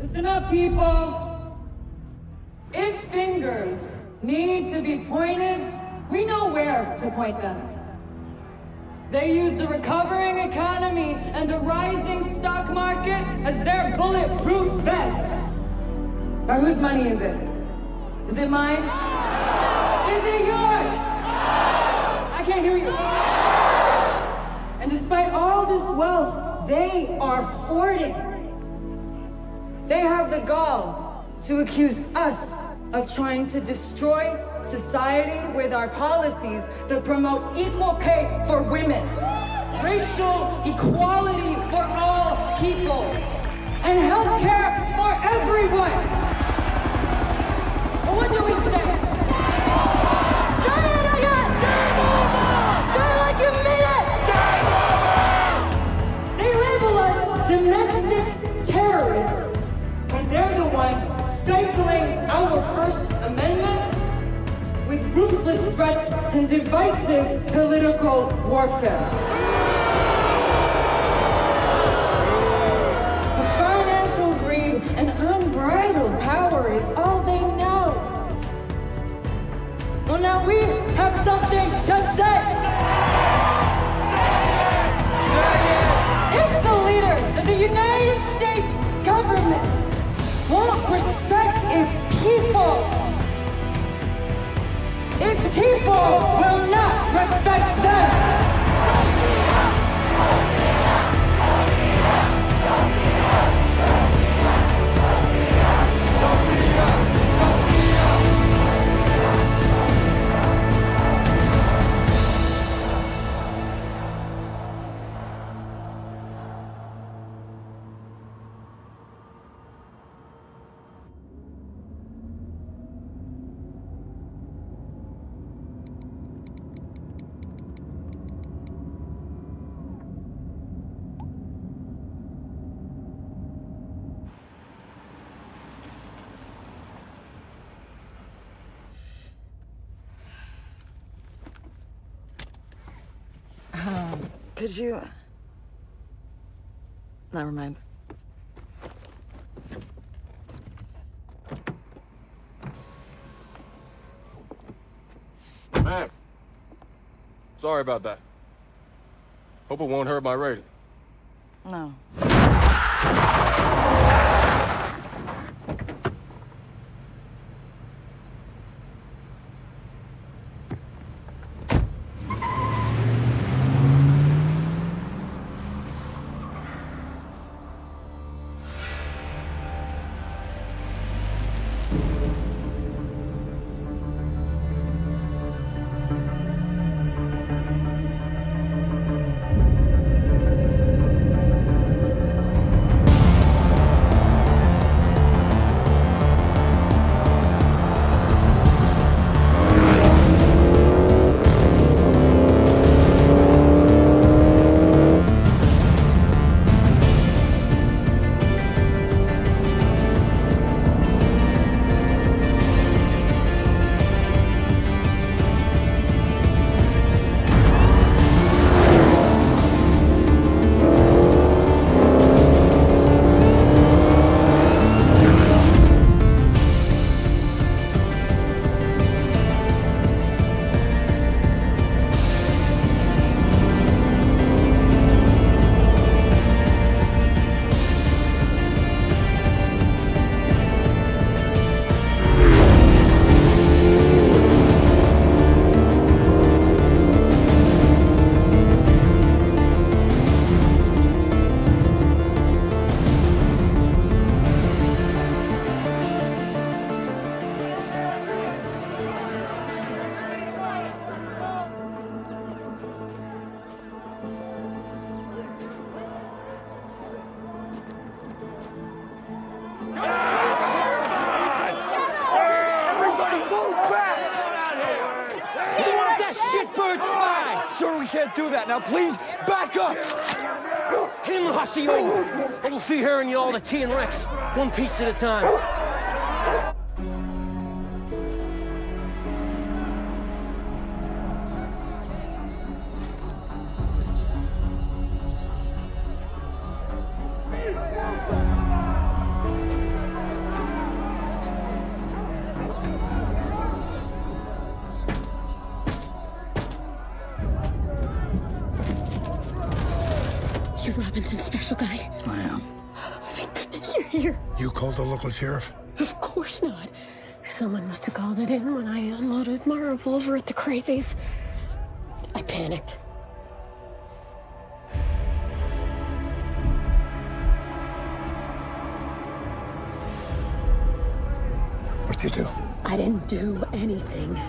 Listen up, people. If fingers need to be pointed, we know where to point them. They use the recovering economy and the rising stock market as their bulletproof vest. Now, whose money is it? Is it mine? Is it yours? I can't hear you. And despite all this wealth, they are hoarding. They have the gall to accuse us of trying to destroy society with our policies that promote equal pay for women, racial equality for all people, and health care for everyone. But what do we say? Say it again! Say it like you mean it! They label us domestic terrorists, when they're the ones stifling our First Amendment with ruthless threats and divisive political warfare. The financial greed and unbridled power is all they know. Well, now we have something to say. If the leaders of the United States government won't respect its people will not respect them. Could you... Never mind. Man, sorry about that. Hope it won't hurt my rating. No. Sir, we can't do that. Now, please, back up! Him, Hasio! I will feed her and you all the tea and Rex, one piece at a time. Johnson, special guy? I am. Thank goodness you're here. You called the local sheriff? Of course not. Someone must have called it in when I unloaded my revolver at the crazies. I panicked. What'd you do? I didn't do anything.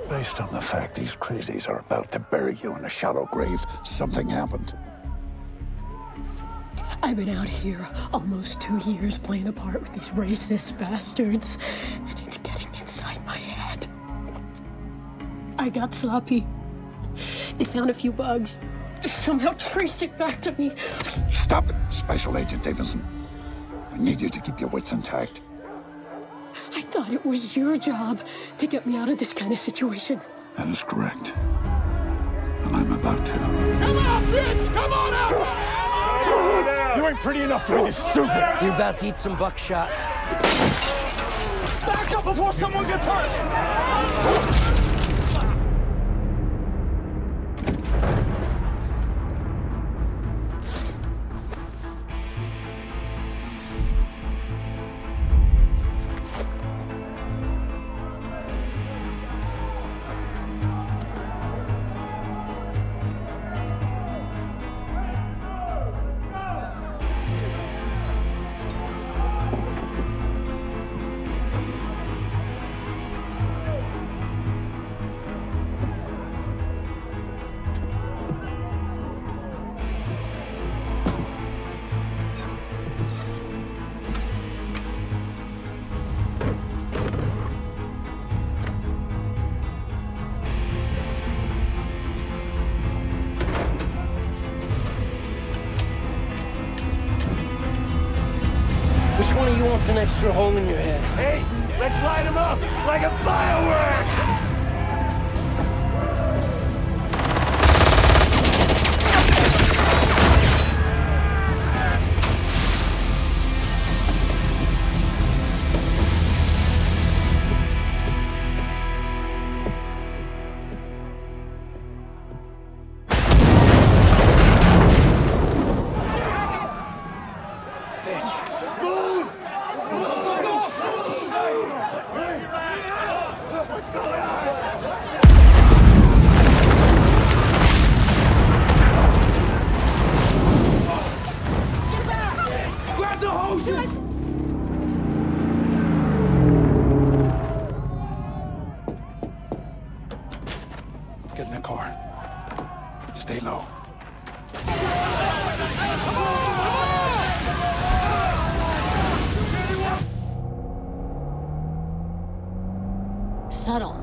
Based on the fact these crazies are about to bury you in a shallow grave, something happened. I've been out here almost 2 years playing a part with these racist bastards, and it's getting inside my head. I got sloppy. They found a few bugs. Somehow traced it back to me. Stop it, Special Agent Davison. I need you to keep your wits intact. I thought it was your job to get me out of this kind of situation. That is correct. And I'm about to. Come on, bitch! Come on out! You ain't pretty enough to be this stupid! You're about to eat some buckshot. Back up before someone gets hurt! Which one of you wants an extra hole in your head? Hey, let's light them up like a firework! Grab the hoses! Get in the car. Stay low. Subtle.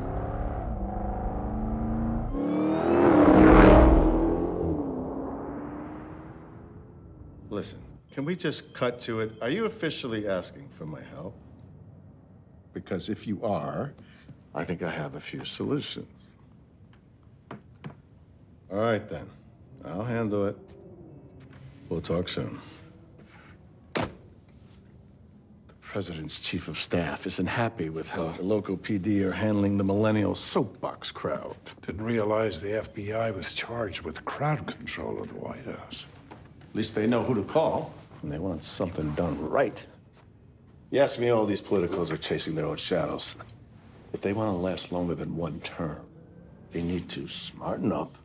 Listen, can we just cut to it? Are you officially asking for my help? Because if you are, I think I have a few solutions. All right, then. I'll handle it. We'll talk soon. The president's chief of staff isn't happy with how the local PD are handling the millennial soapbox crowd. Didn't realize the FBI was charged with crowd control of the White House. At least they know who to call when they want something done right. You ask me, all these politicals are chasing their own shadows. If they want to last longer than one term, they need to smarten up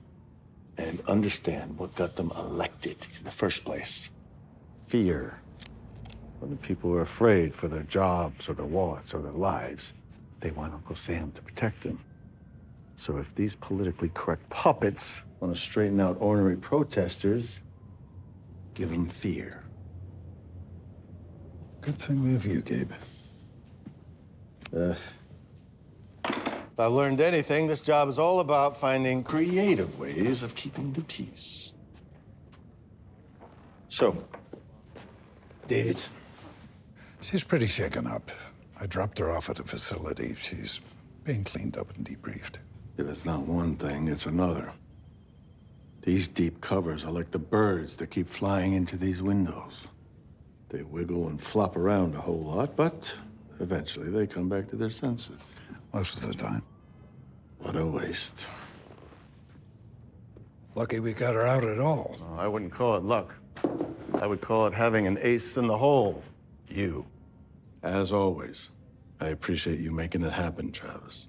and understand what got them elected in the first place. Fear. When the people are afraid for their jobs or their wallets or their lives, they want Uncle Sam to protect them. So if these politically correct puppets want to straighten out ornery protesters, give them fear. Good thing we have you, Gabe. If I've learned anything, this job is all about finding creative ways of keeping the peace. So, David. She's pretty shaken up. I dropped her off at the facility. She's being cleaned up and debriefed. If it's not one thing, it's another. These deep covers are like the birds that keep flying into these windows. They wiggle and flop around a whole lot, but eventually they come back to their senses. Most of the time. What a waste. Lucky we got her out at all. I wouldn't call it luck. I would call it having an ace in the hole. You. As always, I appreciate you making it happen, Travis.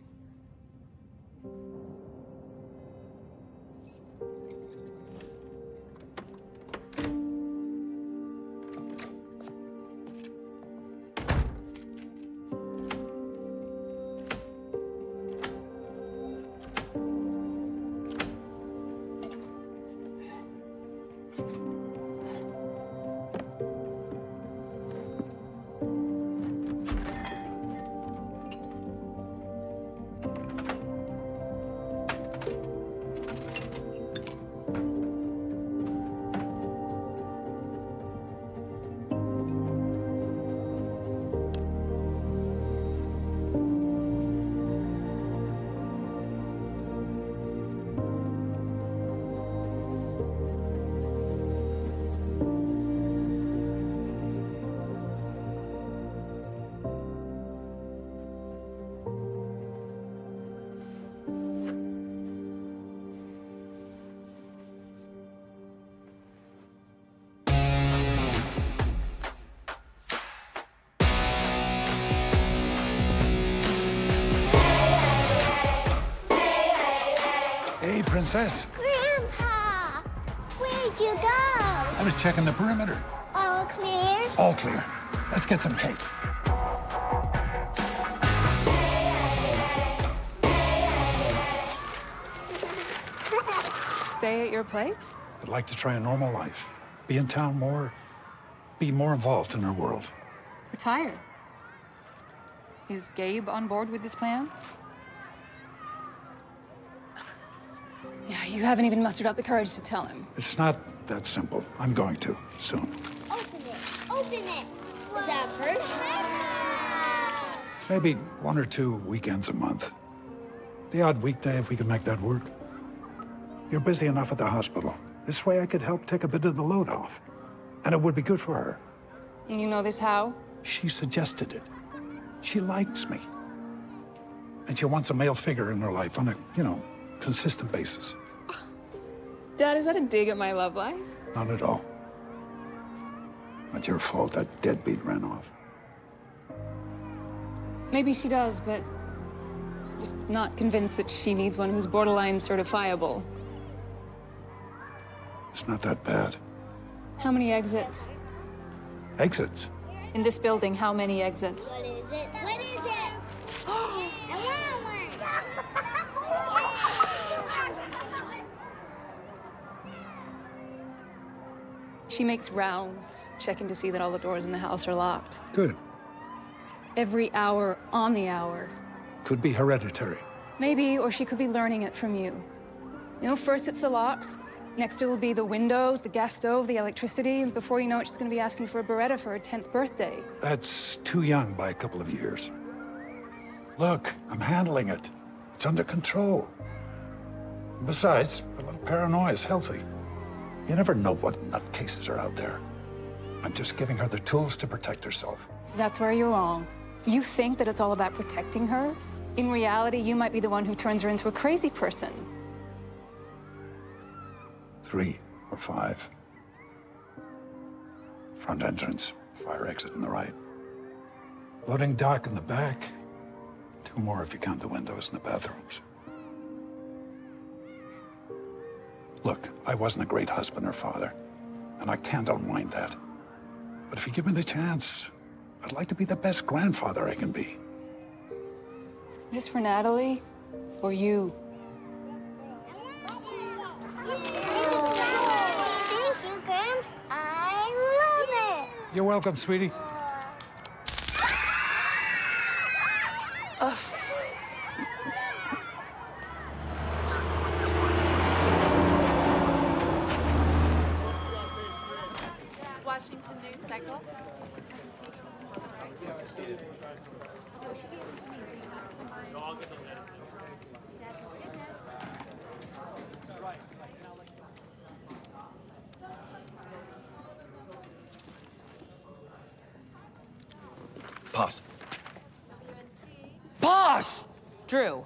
Hey, Princess. Grandpa, where'd you go? I was checking the perimeter. All clear? All clear. Let's get some cake. Stay at your place? I'd like to try a normal life. Be in town more. Be more involved in our world. Retire. Is Gabe on board with this plan? Yeah, you haven't even mustered up the courage to tell him. It's not that simple. I'm going to, soon. Open it. Open it. Is that first? Maybe 1 or 2 weekends a month. The odd weekday, if we can make that work. You're busy enough at the hospital. This way I could help take a bit of the load off. And it would be good for her. And you know this how? She suggested it. She likes me. And she wants a male figure in her life on a, consistent basis. Dad, is that a dig at my love life? Not at all. Not your fault that deadbeat ran off. Maybe she does, but just not convinced that she needs one who's borderline certifiable. It's not that bad. How many exits? Exits? In this building, how many exits? What is it? What is it? I want one. She makes rounds, checking to see that all the doors in the house are locked. Good. Every hour on the hour. Could be hereditary. Maybe, or she could be learning it from you. First it's the locks, next it will be the windows, the gas stove, the electricity, and before you know it, she's gonna be asking for a Beretta for her 10th birthday. That's too young by a couple of years. Look, I'm handling it. It's under control. Besides, a little paranoia is healthy. You never know what nutcases are out there. I'm just giving her the tools to protect herself. That's where you're wrong. You think that it's all about protecting her. In reality, you might be the one who turns her into a crazy person. 3 or 5. Front entrance, fire exit on the right. Loading dock in the back. 2 more if you count the windows and the bathrooms. Look, I wasn't a great husband or father, and I can't unwind that. But if you give me the chance, I'd like to be the best grandfather I can be. Is this for Natalie or you? Thank you, Gramps. I love it. You're welcome, sweetie. Washington News Cycle. Pass. Pass! Drew.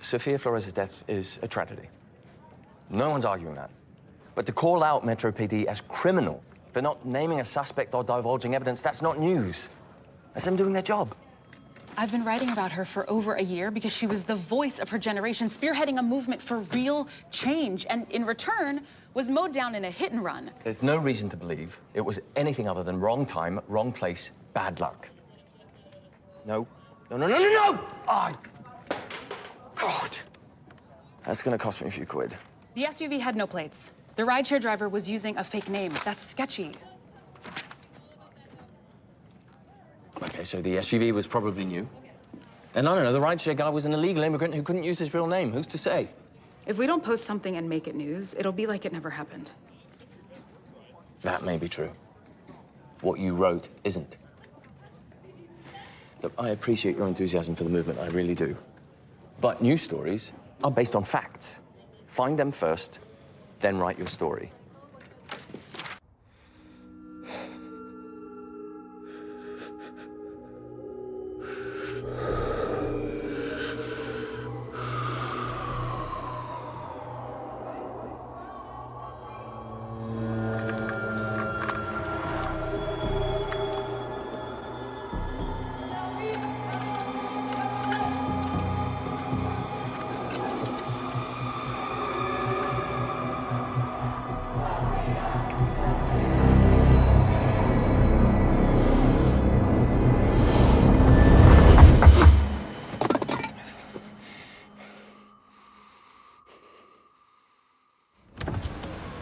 Sophia Flores' death is a tragedy. No one's arguing that. But to call out Metro PD as criminal for not naming a suspect or divulging evidence, that's not news. That's them doing their job. I've been writing about her for over a year because she was the voice of her generation, spearheading a movement for real change, and in return, was mowed down in a hit and run. There's no reason to believe it was anything other than wrong time, wrong place, bad luck. No. No! Oh, God. That's gonna cost me a few quid. The SUV had no plates. The rideshare driver was using a fake name. That's sketchy. Okay, so the SUV was probably new. And I don't know, the rideshare guy was an illegal immigrant who couldn't use his real name. Who's to say? If we don't post something and make it news, it'll be like it never happened. That may be true. What you wrote isn't. Look, I appreciate your enthusiasm for the movement, I really do. But news stories are based on facts. Find them first, then write your story.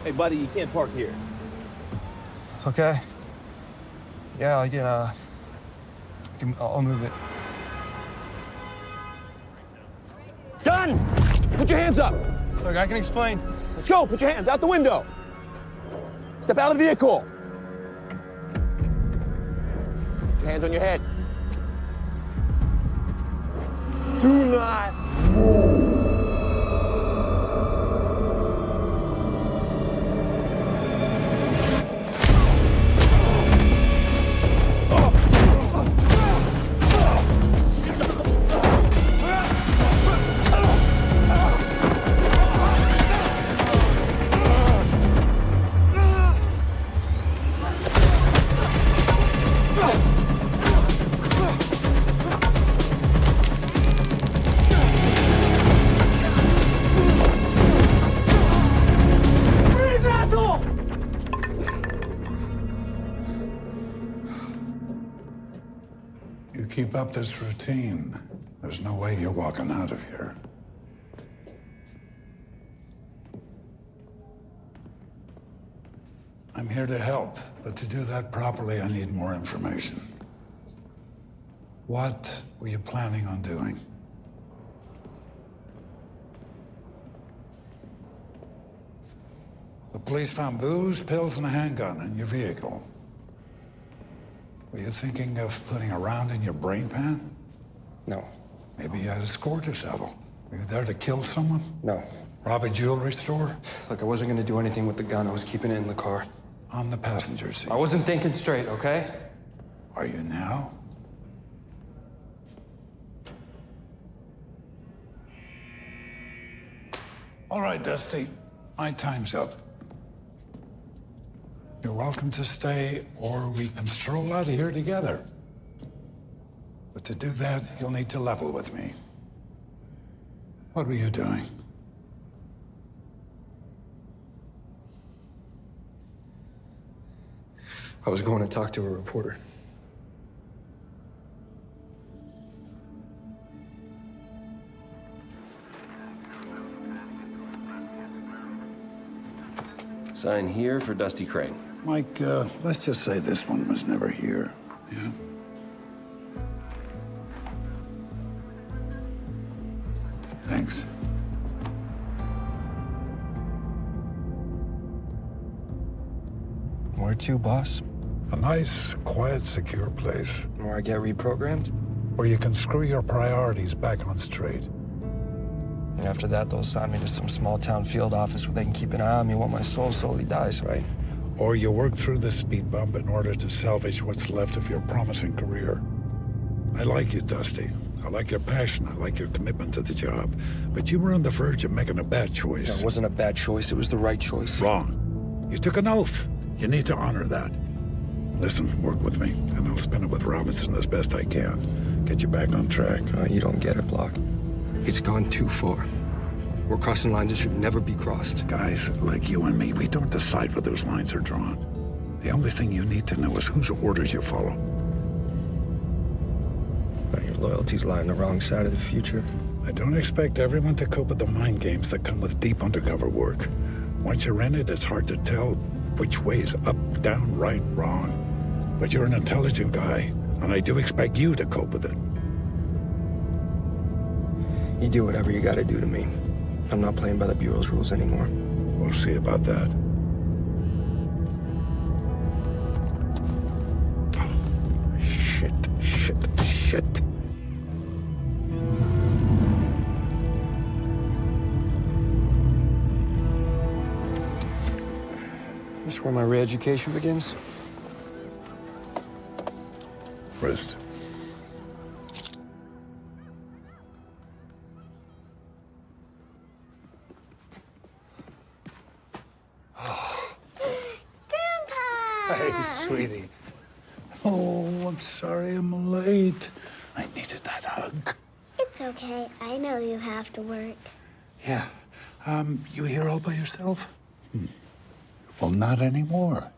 Hey, buddy, you can't park here. Okay. Yeah, I'll move it. Done! Put your hands up! Look, I can explain. Let's go! Put your hands out the window! Step out of the vehicle! Put your hands on your head. Do not move! You keep up this routine, there's no way you're walking out of here. I'm here to help, but to do that properly, I need more information. What were you planning on doing? The police found booze, pills, and a handgun in your vehicle. Were you thinking of putting a round in your brain pan? No. Maybe you had a score to settle. Were you there to kill someone? No. Rob a jewelry store? Look, I wasn't gonna do anything with the gun. I was keeping it in the car. On the passenger seat. I wasn't thinking straight, okay? Are you now? All right, Dusty. My time's up. You're welcome to stay, or we can stroll out of here together. But to do that, you'll need to level with me. What were you doing? I was going to talk to a reporter. Sign here for Dusty Crane. Mike, let's just say this one was never here, yeah? Thanks. Where to, boss? A nice, quiet, secure place. Where I get reprogrammed? Where you can screw your priorities back on straight. And after that, they'll assign me to some small town field office where they can keep an eye on me while my soul slowly dies, right? or you work through the speed bump in order to salvage what's left of your promising career. I like you, Dusty. I like your passion. I like your commitment to the job. But you were on the verge of making a bad choice. No, it wasn't a bad choice. It was the right choice. Wrong. You took an oath. You need to honor that. Listen, work with me, and I'll spin it with Robinson as best I can. Get you back on track. You don't get it, Block. It's gone too far. We're crossing lines that should never be crossed. Guys like you and me, we don't decide where those lines are drawn. The only thing you need to know is whose orders you follow. Your loyalties lie on the wrong side of the future. I don't expect everyone to cope with the mind games that come with deep undercover work. Once you're in it, it's hard to tell which way is up, down, right, wrong. But you're an intelligent guy, and I do expect you to cope with it. You do whatever you gotta do to me. I'm not playing by the Bureau's rules anymore. We'll see about that. Oh, shit. This is where my re-education begins? Rest. Hey, sweetie. Oh, I'm sorry I'm late. I needed that hug. It's okay. I know you have to work. Yeah. You here all by yourself? Well, not anymore.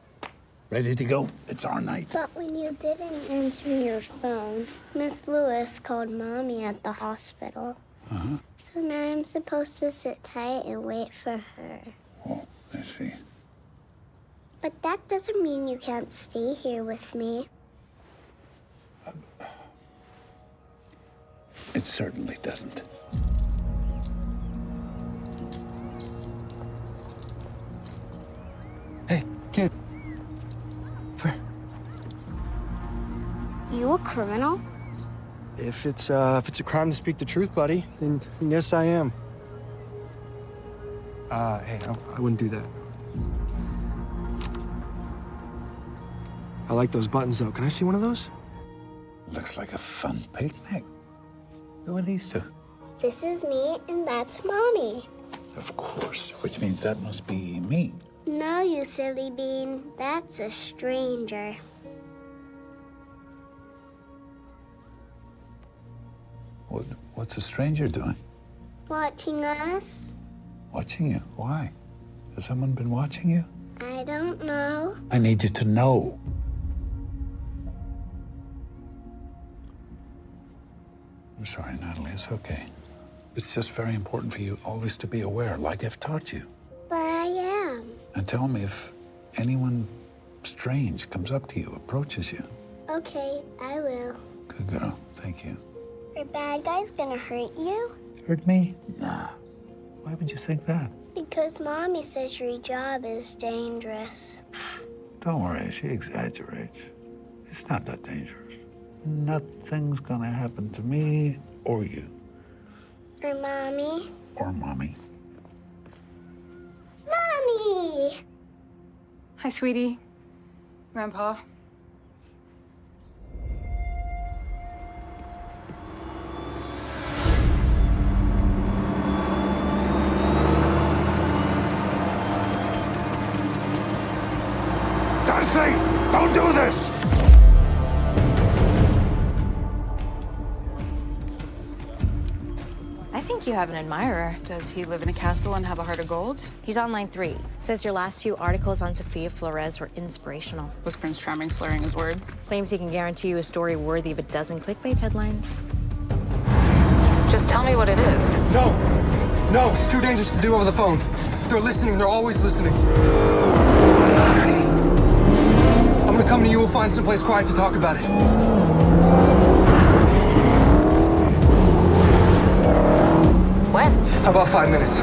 Ready to go? It's our night. But when you didn't answer your phone, Miss Lewis called Mommy at the hospital. Uh-huh. So now I'm supposed to sit tight and wait for her. Oh, I see. But that doesn't mean you can't stay here with me. It certainly doesn't. Hey, kid. You a criminal? If it's a crime to speak the truth, buddy, then yes, I am. Hey, I wouldn't do that. I like those buttons, though. Can I see one of those? Looks like a fun picnic. Who are these two? This is me and that's Mommy. Of course, which means that must be me. No, you silly bean. That's a stranger. What's a stranger doing? Watching us? Watching you? Why? Has someone been watching you? I don't know. I need you to know. I'm sorry, Natalie. It's okay. It's just very important for you always to be aware, like I've taught you. But I am. And tell me if anyone strange comes up to you, approaches you. Okay, I will. Good girl. Thank you. Are bad guys gonna hurt you? Hurt me? Nah. Why would you think that? Because Mommy says your job is dangerous. Don't worry, she exaggerates. It's not that dangerous. Nothing's gonna happen to me or you. Or Mommy. Or Mommy. Mommy! Hi, sweetie. Grandpa. Darcy! Don't do this! I think you have an admirer. Does he live in a castle and have a heart of gold? He's on line 3. Says your last few articles on Sophia Flores were inspirational. Was Prince Charming slurring his words? Claims he can guarantee you a story worthy of a dozen clickbait headlines. Just tell me what it is. No! No, it's too dangerous to do over the phone. They're listening. They're always listening. I'm gonna come to you. We'll find someplace quiet to talk about it. When? How about 5 minutes?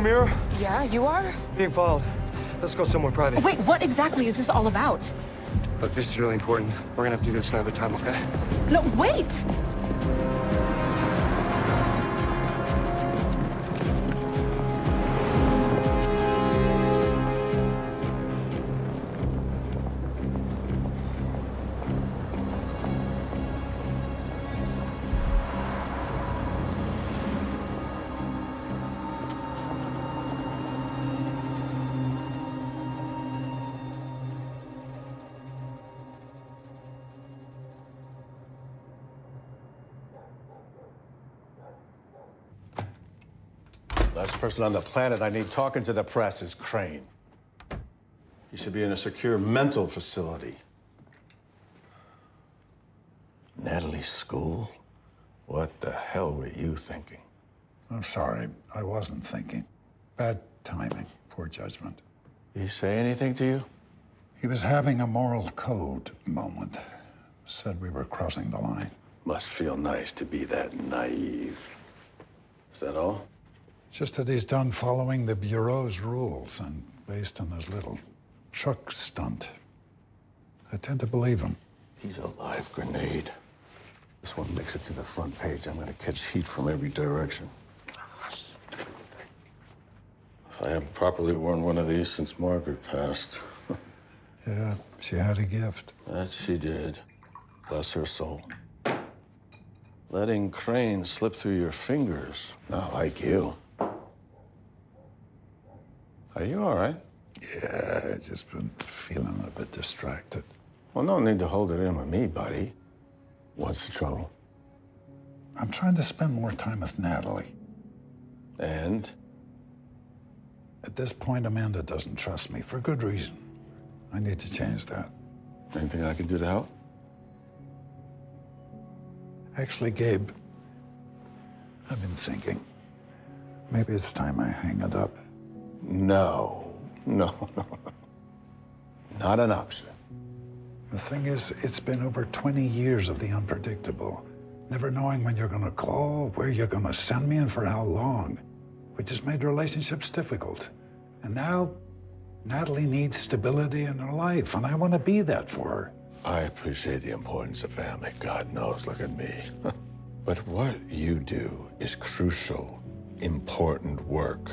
Mira? Yeah, you are? Being followed. Let's go somewhere private. Wait, what exactly is this all about? Look, this is really important. We're gonna have to do this another time, okay? No, wait! Last person on the planet I need talking to the press is Crane. He should be in a secure mental facility. Natalie's school? What the hell were you thinking? I'm sorry. I wasn't thinking. Bad timing. Poor judgment. Did he say anything to you? He was having a moral code moment. Said we were crossing the line. Must feel nice to be that naive. Is that all? Just that he's done following the Bureau's rules and based on his little truck stunt. I tend to believe him. He's a live grenade. This one makes it to the front page. I'm gonna catch heat from every direction. I haven't properly worn one of these since Margaret passed. Yeah, she had a gift. That she did. Bless her soul. Letting Crane slip through your fingers, not like you. Are you all right? Yeah, I've just been feeling a bit distracted. Well, no need to hold it in with me, buddy. What's the trouble? I'm trying to spend more time with Natalie. And? At this point, Amanda doesn't trust me, for good reason. I need to change that. Anything I can do to help? Actually, Gabe, I've been thinking. Maybe it's time I hang it up. No. Not an option. The thing is, it's been over 20 years of the unpredictable. Never knowing when you're gonna call, where you're gonna send me, and for how long. Which has made relationships difficult. And now, Natalie needs stability in her life, and I want to be that for her. I appreciate the importance of family. God knows, look at me. But what you do is crucial, important work.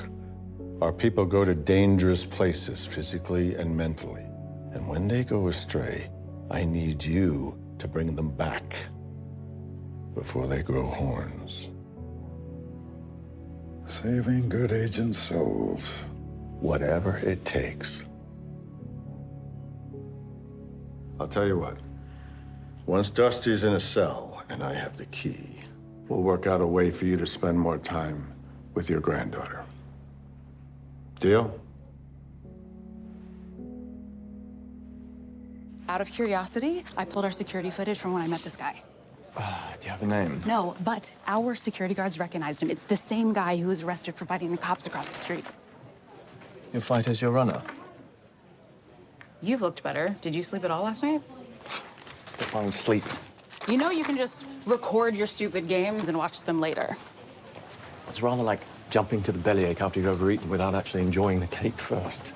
Our people go to dangerous places, physically and mentally. And when they go astray, I need you to bring them back before they grow horns. Saving good agent souls. Whatever it takes. I'll tell you what. Once Dusty's in a cell and I have the key, we'll work out a way for you to spend more time with your granddaughter. Deal? Out of curiosity, I pulled our security footage from when I met this guy. Do you have a name? No, but our security guards recognized him. It's the same guy who was arrested for fighting the cops across the street. Your fighter's your runner. You've looked better. Did you sleep at all last night? Define sleep. You know you can just record your stupid games and watch them later. It's rather like jumping to the bellyache after you've overeaten without actually enjoying the cake first.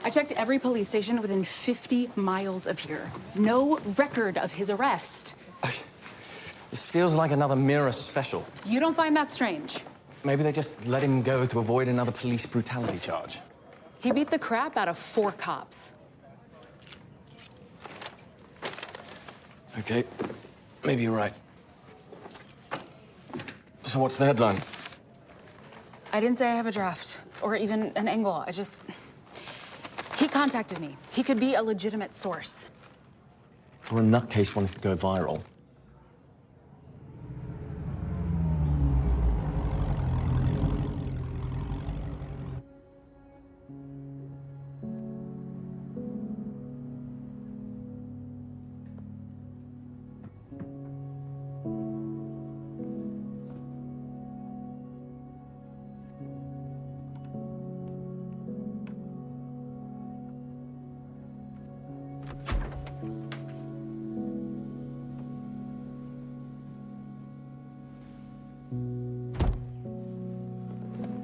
I checked every police station within 50 miles of here. No record of his arrest. This feels like another Mirror special. You don't find that strange? Maybe they just let him go to avoid another police brutality charge. He beat the crap out of 4 cops. Okay, maybe you're right. So what's the headline? I didn't say I have a draft or even an angle. He contacted me. He could be a legitimate source. Well, a nutcase wanted to go viral.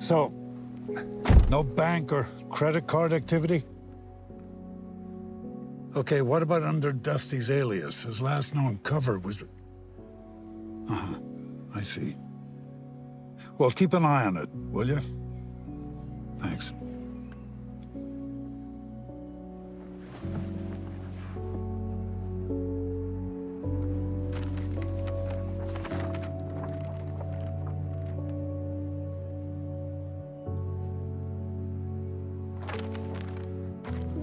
So, no bank or credit card activity? Okay, what about under Dusty's alias? His last known cover was... Uh-huh, I see. Well, keep an eye on it, will you? Thanks.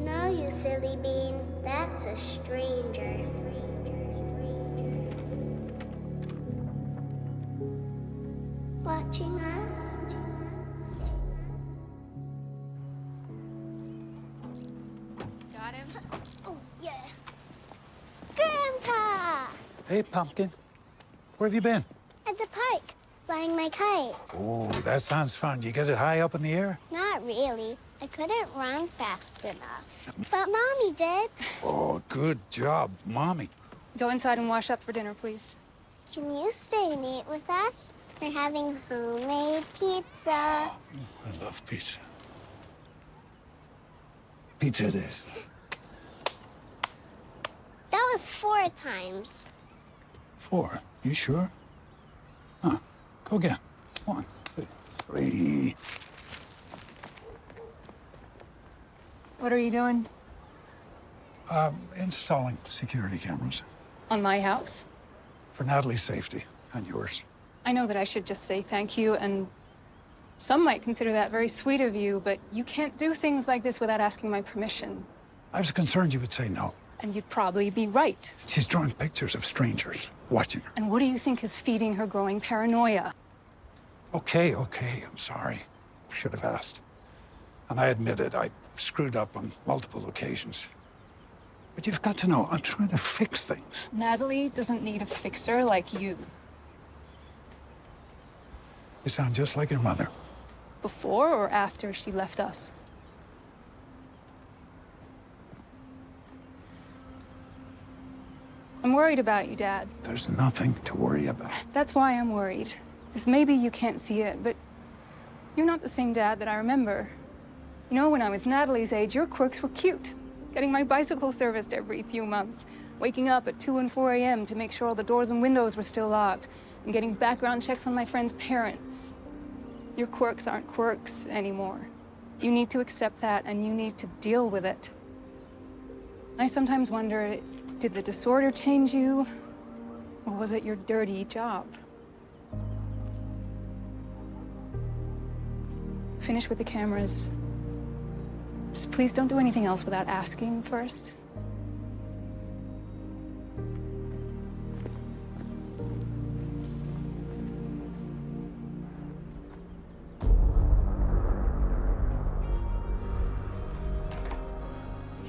No, you silly bean. That's a stranger. Watching us? Got him? Oh, yeah. Grandpa! Hey, Pumpkin. Where have you been? At the park, flying my kite. Oh, that sounds fun. You get it high up in the air? Not really. I couldn't run fast enough. But Mommy did. Oh, good job, Mommy. Go inside and wash up for dinner, please. Can you stay and eat with us? We're having homemade pizza. I love pizza. Pizza it is. That was 4 times. 4? You sure? Huh. Go again. 1, 2, 3. What are you doing? Installing security cameras. On my house? For Natalie's safety and yours. I know that I should just say thank you, and some might consider that very sweet of you, but you can't do things like this without asking my permission. I was concerned you would say no. And you'd probably be right. She's drawing pictures of strangers watching her. And what do you think is feeding her growing paranoia? Okay, I'm sorry. Should have asked. And I admit it, I screwed up on multiple occasions. But you've got to know, I'm trying to fix things. Natalie doesn't need a fixer like you. You sound just like your mother. Before or after she left us? I'm worried about you, Dad. There's nothing to worry about. That's why I'm worried. Because maybe you can't see it, but you're not the same Dad that I remember. You know, when I was Natalie's age, your quirks were cute. Getting my bicycle serviced every few months. Waking up at 2 and 4 a.m. to make sure all the doors and windows were still locked. And getting background checks on my friends' parents. Your quirks aren't quirks anymore. You need to accept that, and you need to deal with it. I sometimes wonder, did the disorder change you? Or was it your dirty job? Finish with the cameras. Just please don't do anything else without asking first.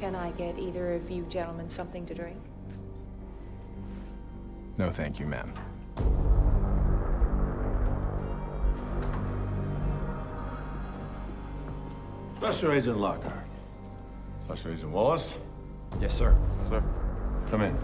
Can I get either of you gentlemen something to drink? No, thank you, ma'am. Special Agent Lockhart. Special Agent Wallace. Yes, sir. Sir. Come in.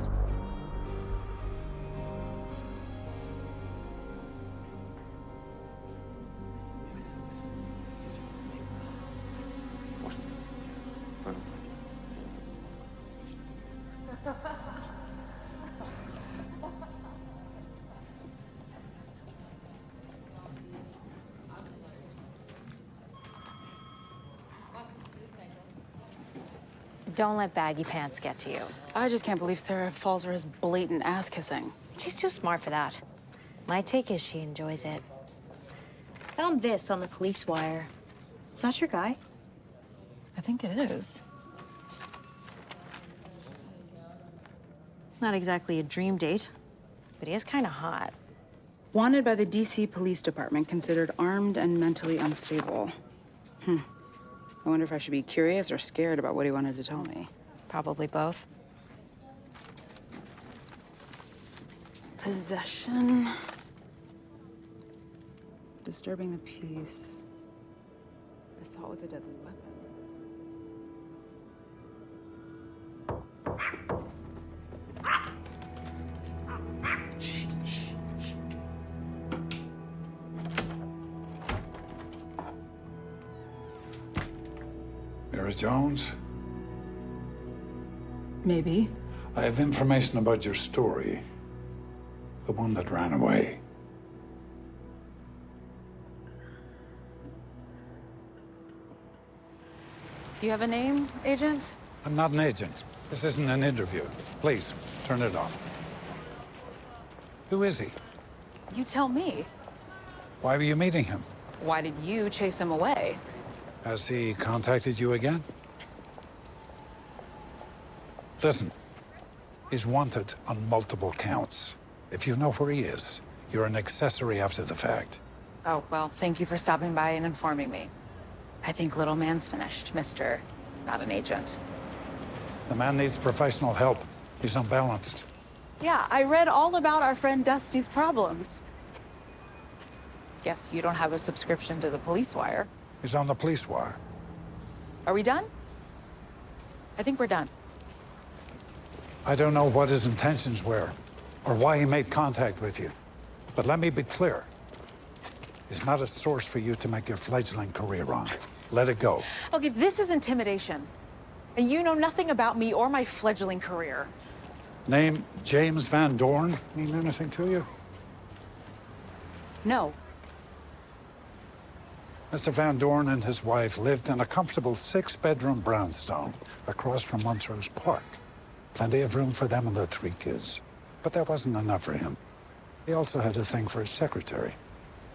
Don't let baggy pants get to you. I just can't believe Sarah falls for his blatant ass-kissing. She's too smart for that. My take is she enjoys it. Found this on the police wire. Is that your guy? I think it is. Not exactly a dream date, but he is kind of hot. Wanted by the DC Police Department, considered armed and mentally unstable. I wonder if I should be curious or scared about what he wanted to tell me. Probably both. Possession. Disturbing the peace. Assault with a deadly weapon. Sarah Jones? Maybe. I have information about your story. The one that ran away. You have a name, Agent? I'm not an agent. This isn't an interview. Please, turn it off. Who is he? You tell me. Why were you meeting him? Why did you chase him away? Has he contacted you again? Listen, he's wanted on multiple counts. If you know where he is, you're an accessory after the fact. Oh, well, thank you for stopping by and informing me. I think little man's finished, Mr. Not an agent. The man needs professional help. He's unbalanced. Yeah, I read all about our friend Dusty's problems. Guess you don't have a subscription to the police wire. He's on the police wire. Are we done? I think we're done. I don't know what his intentions were, or why he made contact with you. But let me be clear. He's not a source for you to make your fledgling career on. Let it go. Okay, this is intimidation. And you know nothing about me or my fledgling career. Name James Van Dorn mean anything to you? No. Mr. Van Dorn and his wife lived in a comfortable 6-bedroom brownstone across from Montrose Park. Plenty of room for them and their 3 kids. But that wasn't enough for him. He also had a thing for his secretary.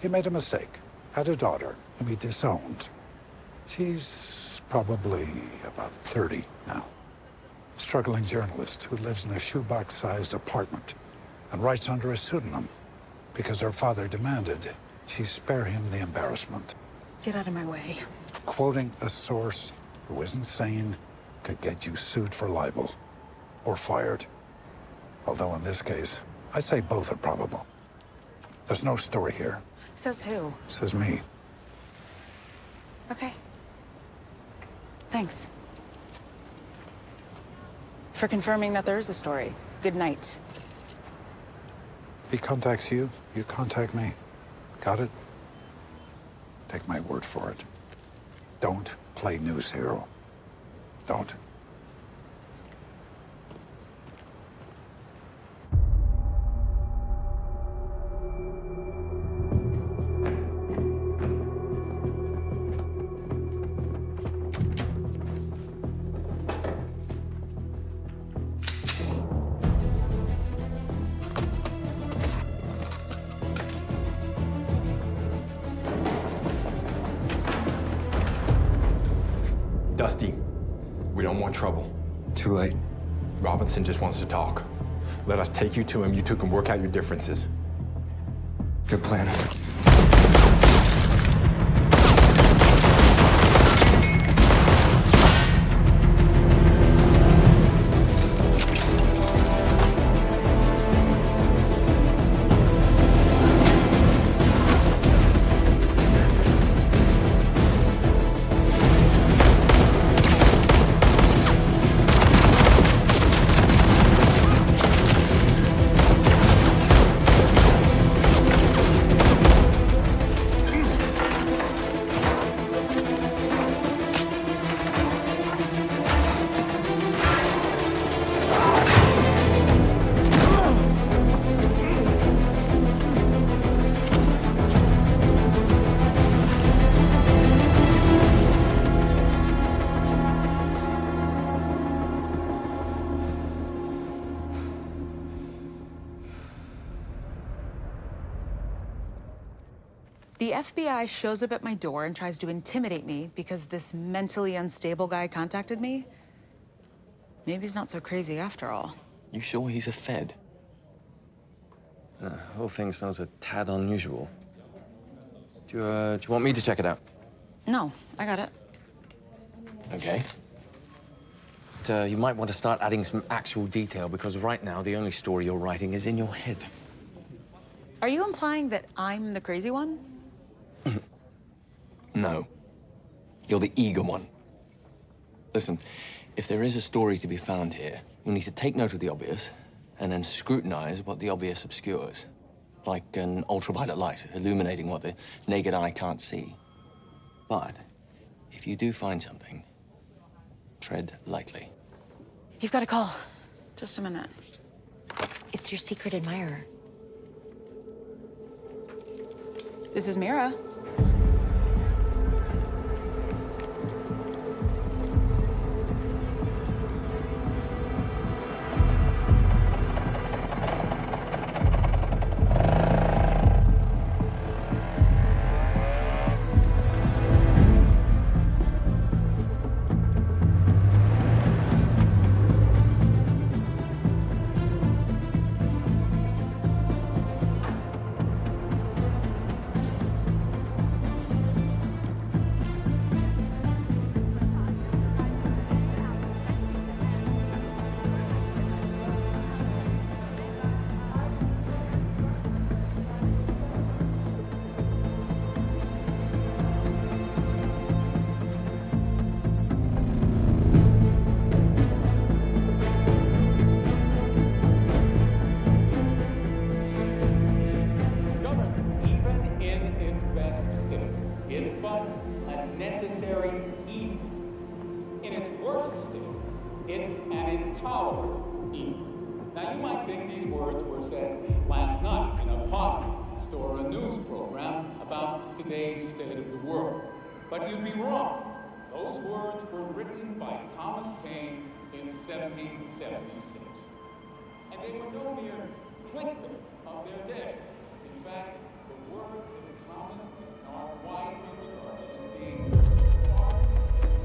He made a mistake, had a daughter whom he disowned. She's probably about 30 now. Struggling journalist who lives in a shoebox-sized apartment and writes under a pseudonym because her father demanded she spare him the embarrassment. Get out of my way. Quoting a source who isn't sane could get you sued for libel or fired. Although in this case, I'd say both are probable. There's no story here. Says who? Says me. Okay. Thanks. For confirming that there is a story. Good night. He contacts you, you contact me. Got it? Take my word for it. Don't play news hero. Don't. Dusty, we don't want trouble. Too late. Robinson just wants to talk. Let us take you to him. You two can work out your differences. Good plan. The FBI shows up at my door and tries to intimidate me because this mentally unstable guy contacted me. Maybe he's not so crazy after all. You sure he's a Fed? The whole thing smells a tad unusual. Do you want me to check it out? No, I got it. Okay. But, you might want to start adding some actual detail, because right now the only story you're writing is in your head. Are you implying that I'm the crazy one? No. You're the eager one. Listen, if there is a story to be found here, you need to take note of the obvious and then scrutinize what the obvious obscures. Like an ultraviolet light illuminating what the naked eye can't see. But if you do find something, Tread lightly. You've got a call. Just a minute. It's your secret admirer. This is Mira. It's an intolerable evil. Now, you might think these words were said last night in a podcast or a news program about today's state of the world. But you'd be wrong. Those words were written by Thomas Paine in 1776. And they were no mere clickbait of their day. In fact, the words of Thomas Paine are widely regarded as being far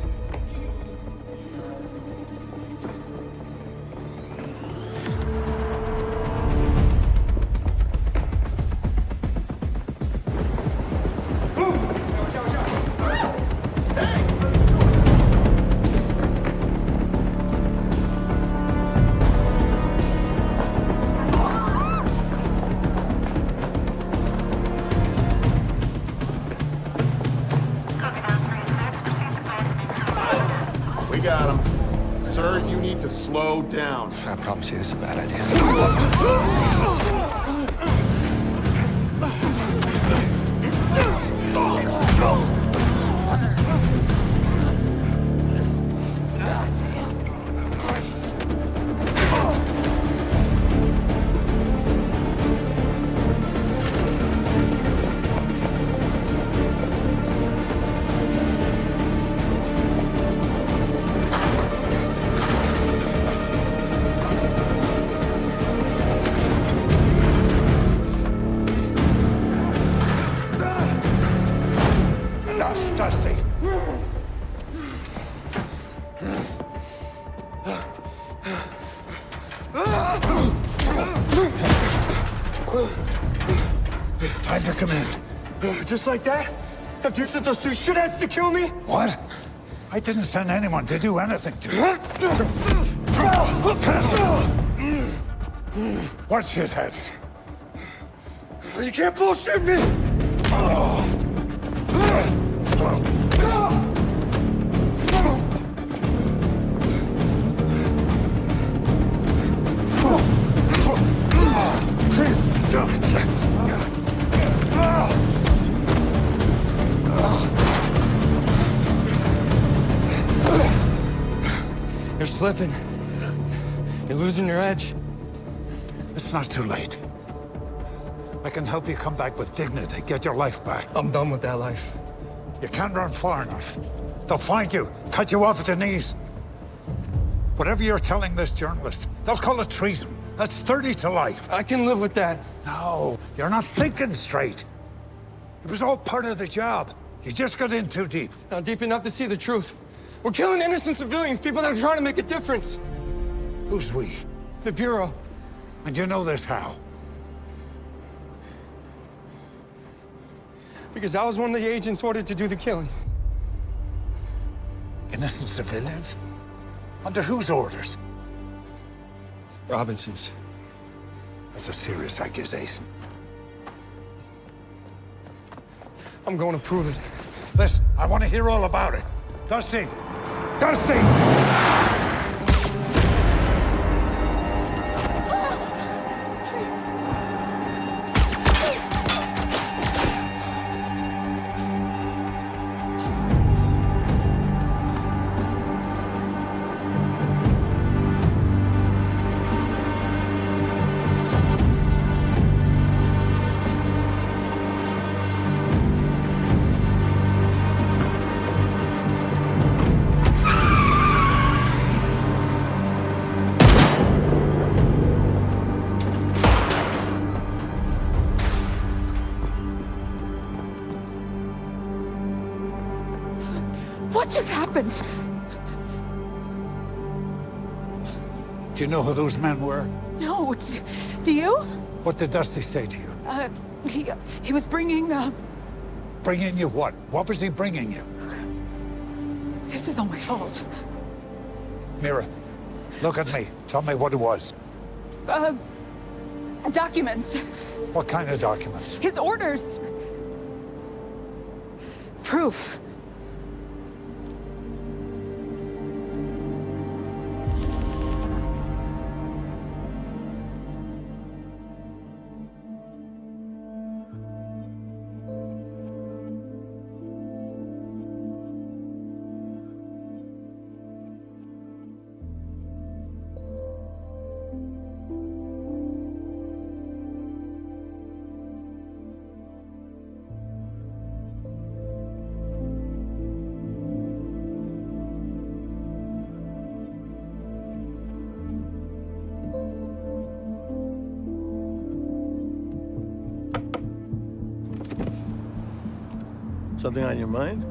and confused the American people. We got him. Sir, you need to slow down. I promise you this is a bad idea. Time to come in. Just like that? After you sent those two shitheads to kill me? What? I didn't send anyone to do anything to you. What shitheads? You can't bullshit me! You're slipping. You're losing your edge. It's not too late. I can help you come back with dignity, get your life back. I'm done with that life. You can't run far enough. They'll find you, cut you off at the knees. Whatever you're telling this journalist, they'll call it treason. That's 30 to life. I can live with that. No, you're not thinking straight. It was all part of the job. You just got in too deep. Not deep enough to see the truth. We're killing innocent civilians, people that are trying to make a difference. Who's we? The Bureau. And you know this how? Because I was one of the agents ordered to do the killing. Innocent civilians? Under whose orders? Robinson's. That's a serious accusation. I'm going to prove it. Listen, I want to hear all about it. Dusty! Dusty! happened? Do you know who those men were? No, do you? What did Dusty say to you? He was bringing, Bringing you what? What was he bringing you? This is all my fault. Mira, look at me. Tell me what it was. Documents. What kind of documents? His orders. Proof. Something on your mind?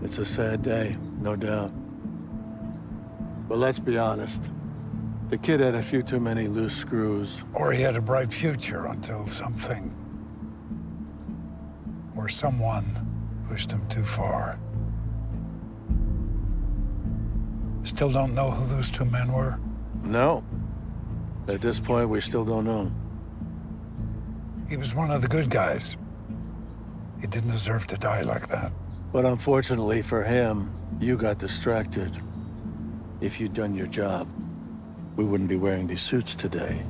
It's a sad day, no doubt. But let's be honest. The kid had a few too many loose screws. Or he had a bright future until something or someone pushed him too far. Still don't know who those two men were? No. At this point, we still don't know. He was one of the good guys. He didn't deserve to die like that. But unfortunately for him, you got distracted. If you'd done your job, we wouldn't be wearing these suits today.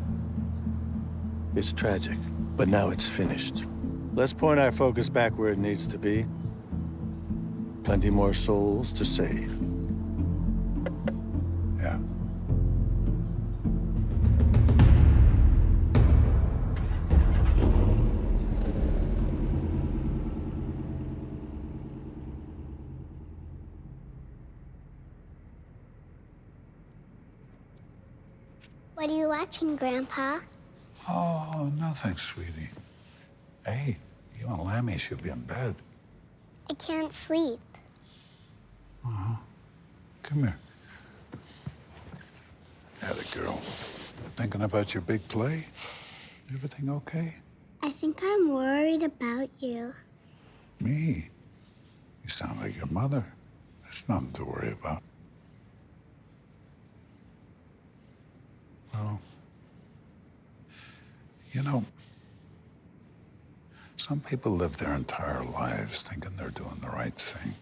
It's tragic, but now it's finished. Let's point our focus back where it needs to be. Plenty more souls to save. Yeah. What are you watching, Grandpa? Oh, nothing, sweetie. Hey, you and Lammy should be in bed. I can't sleep. Uh-huh. Come here. Atta girl. Thinking about your big play? Everything okay? I think I'm worried about you. Me? You sound like your mother. That's nothing to worry about. Well, you know, some people live their entire lives thinking they're doing the right thing.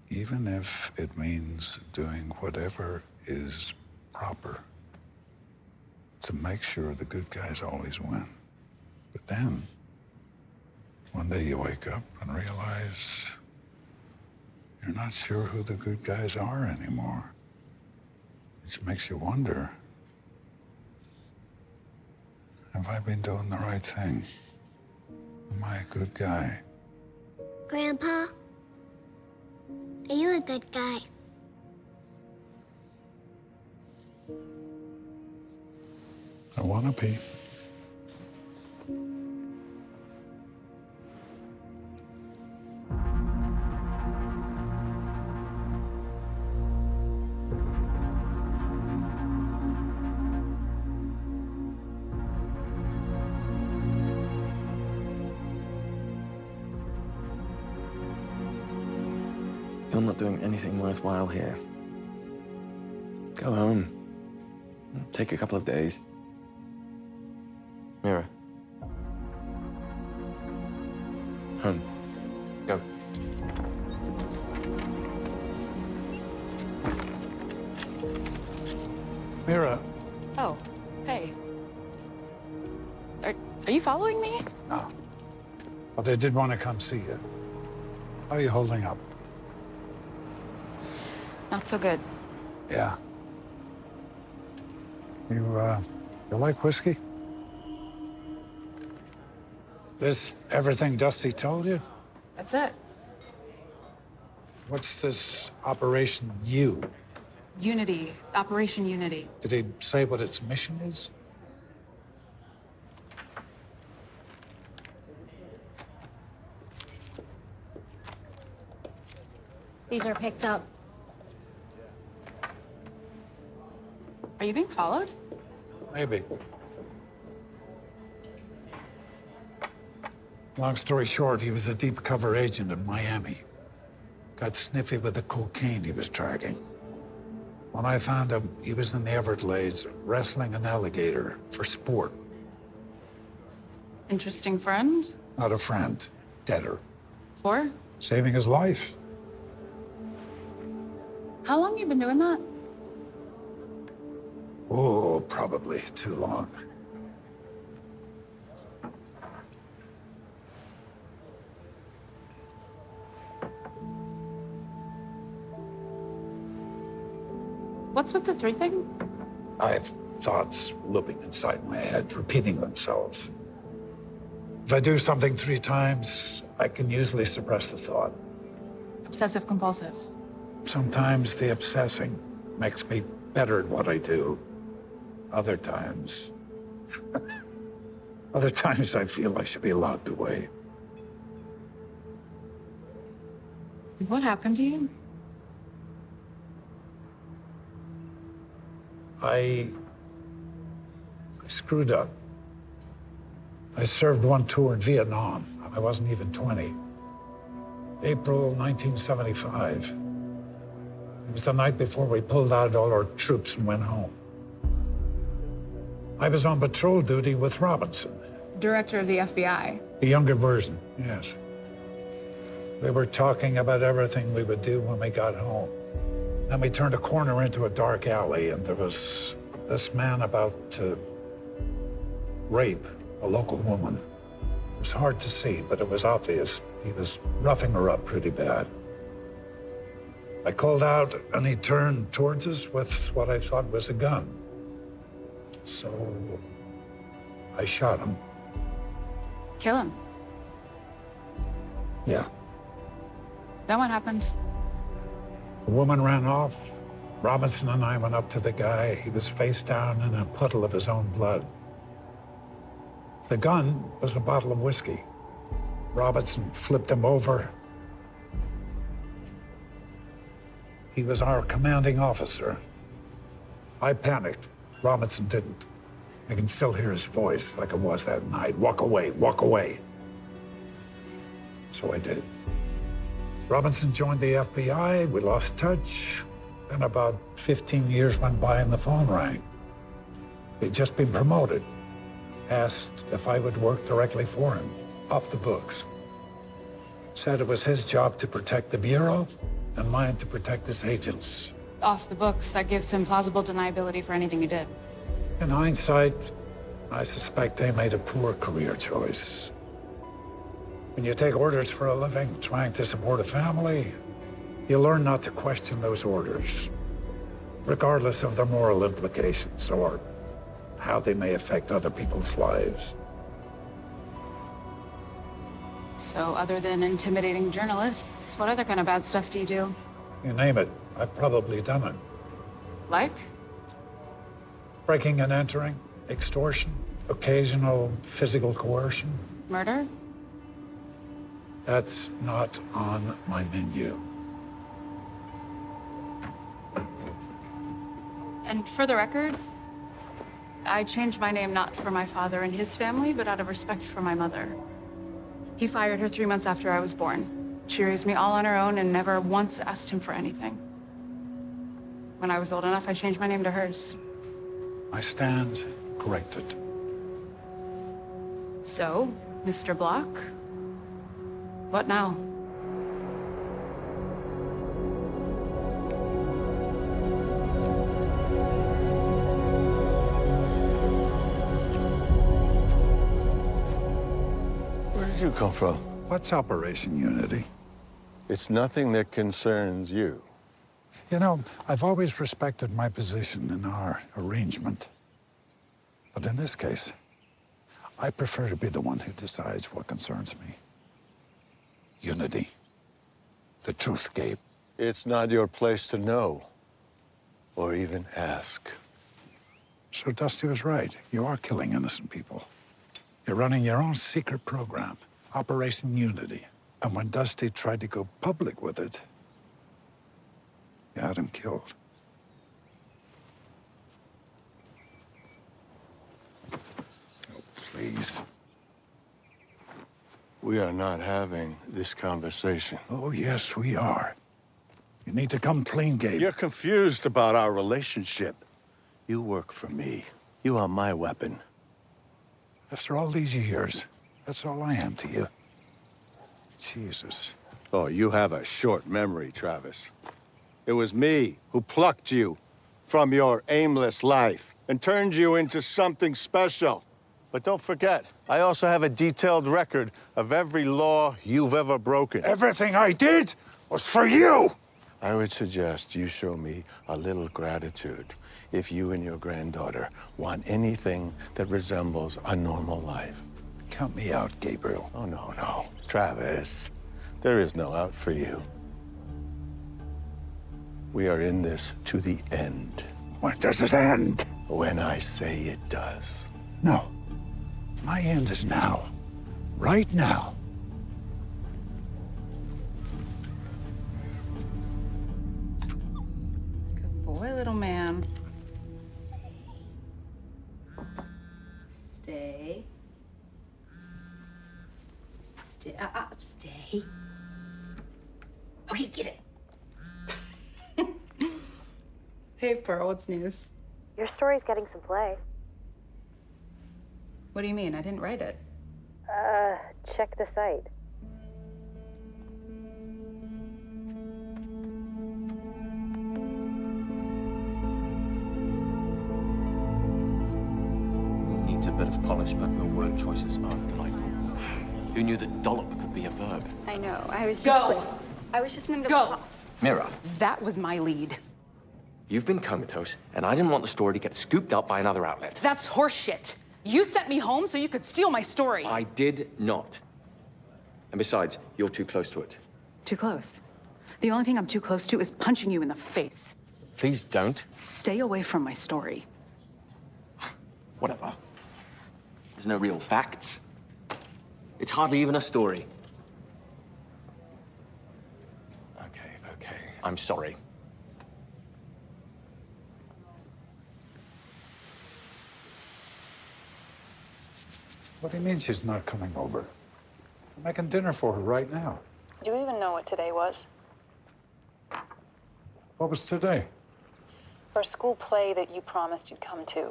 Even if it means doing whatever is proper to make sure the good guys always win. But then, one day you wake up and realize you're not sure who the good guys are anymore. Which makes you wonder, have I been doing the right thing? Am I a good guy? Grandpa, are you a good guy? I want to be. You're not doing anything worthwhile here. Go home. Take a couple of days. Mira. Home. Go. Mira. Oh, hey. Are you following me? No. But I did want to come see you. How are you holding up? Not so good. Yeah. You like whiskey? This everything Dusty told you? That's it. What's this Operation U? Unity. Operation Unity. Did he say what its mission is? These are picked up. Are you being followed? Maybe. Long story short, he was a deep cover agent in Miami. Got sniffy with the cocaine he was tracking. When I found him, he was in the Everglades wrestling an alligator for sport. Interesting friend. Not a friend, deader. For? Saving his life. How long you been doing that? Oh, probably too long. What's with the 3 thing? I have thoughts looping inside my head, repeating themselves. If I do something 3 times, I can usually suppress the thought. Obsessive compulsive. Sometimes the obsessing makes me better at what I do. Other times... Other times I feel I should be locked away. What happened to you? I screwed up. I served 1 tour in Vietnam. I wasn't even 20. April 1975. It was the night before we pulled out all our troops and went home. I was on patrol duty with Robinson. Director of the FBI. The younger version, yes. We were talking about everything we would do when we got home. Then we turned a corner into a dark alley, and there was this man about to rape a local woman. It was hard to see, but it was obvious. He was roughing her up pretty bad. I called out, and he turned towards us with what I thought was a gun. So I shot him. Kill him. Yeah. Then what happened? The woman ran off. Robinson and I went up to the guy. He was face down in a puddle of his own blood. The gun was a bottle of whiskey. Robinson flipped him over. He was our commanding officer. I panicked. Robinson didn't. I can still hear his voice like it was that night. Walk away, walk away. So I did. Robinson joined the FBI. We lost touch. Then about 15 years went by and the phone rang. He'd just been promoted. Asked if I would work directly for him, off the books. Said it was his job to protect the Bureau and mine to protect his agents. Off the books, that gives him plausible deniability for anything you did. In hindsight, I suspect they made a poor career choice. When you take orders for a living, trying to support a family, you learn not to question those orders, regardless of their moral implications or how they may affect other people's lives. So other than intimidating journalists, what other kind of bad stuff do you do? You name it, I've probably done it. Like? Breaking and entering, extortion, occasional physical coercion. Murder? That's not on my menu. And for the record, I changed my name not for my father and his family, but out of respect for my mother. He fired her 3 months after I was born. She raised me all on her own and never once asked him for anything. When I was old enough, I changed my name to hers. I stand corrected. So, Mr. Block, what now? Where did you come from? What's Operation Unity? It's nothing that concerns you. You know, I've always respected my position in our arrangement. But in this case, I prefer to be the one who decides what concerns me. Unity. The truth, Gabe. It's not your place to know, or even ask. So Dusty was right. You are killing innocent people. You're running your own secret program, Operation Unity. And when Dusty tried to go public with it, You had him killed. Oh, please. We are not having this conversation. Oh, yes, we are. You need to come clean, Gabe. You're confused about our relationship. You work for me. You are my weapon. After all these years, that's all I am to you. Jesus. Oh, you have a short memory, Travis. It was me who plucked you from your aimless life and turned you into something special. But don't forget, I also have a detailed record of every law you've ever broken. Everything I did was for you! I would suggest you show me a little gratitude if you and your granddaughter want anything that resembles a normal life. Count me out, Gabriel. Oh, no. Travis, there is no out for you. We are in this to the end. When does it end? When I say it does. No. My end is now. Right now. Good boy, little man. Stay. Stay. Stay. Okay, get it. Hey, Pearl, what's news? Your story's getting some play. What do you mean? I didn't write it. Check the site. Needs a bit of polish, but your word choices are delightful. Who knew that dollop could be a verb? I know. I was Go. I was just in the middle of Mira, That was my lead. you've been comatose, and I didn't want the story to get scooped up by another outlet. That's horseshit. You sent me home so you could steal my story. I did not. And besides, you're too close to it. Too close. The only thing I'm too close to is punching you in the face. Please don't. Stay away from my story. Whatever. There's no real facts. It's hardly even a story. Okay. I'm sorry. What do you mean she's not coming over? I'm making dinner for her right now. Do you even know what today was? What was today? For a school play that you promised you'd come to.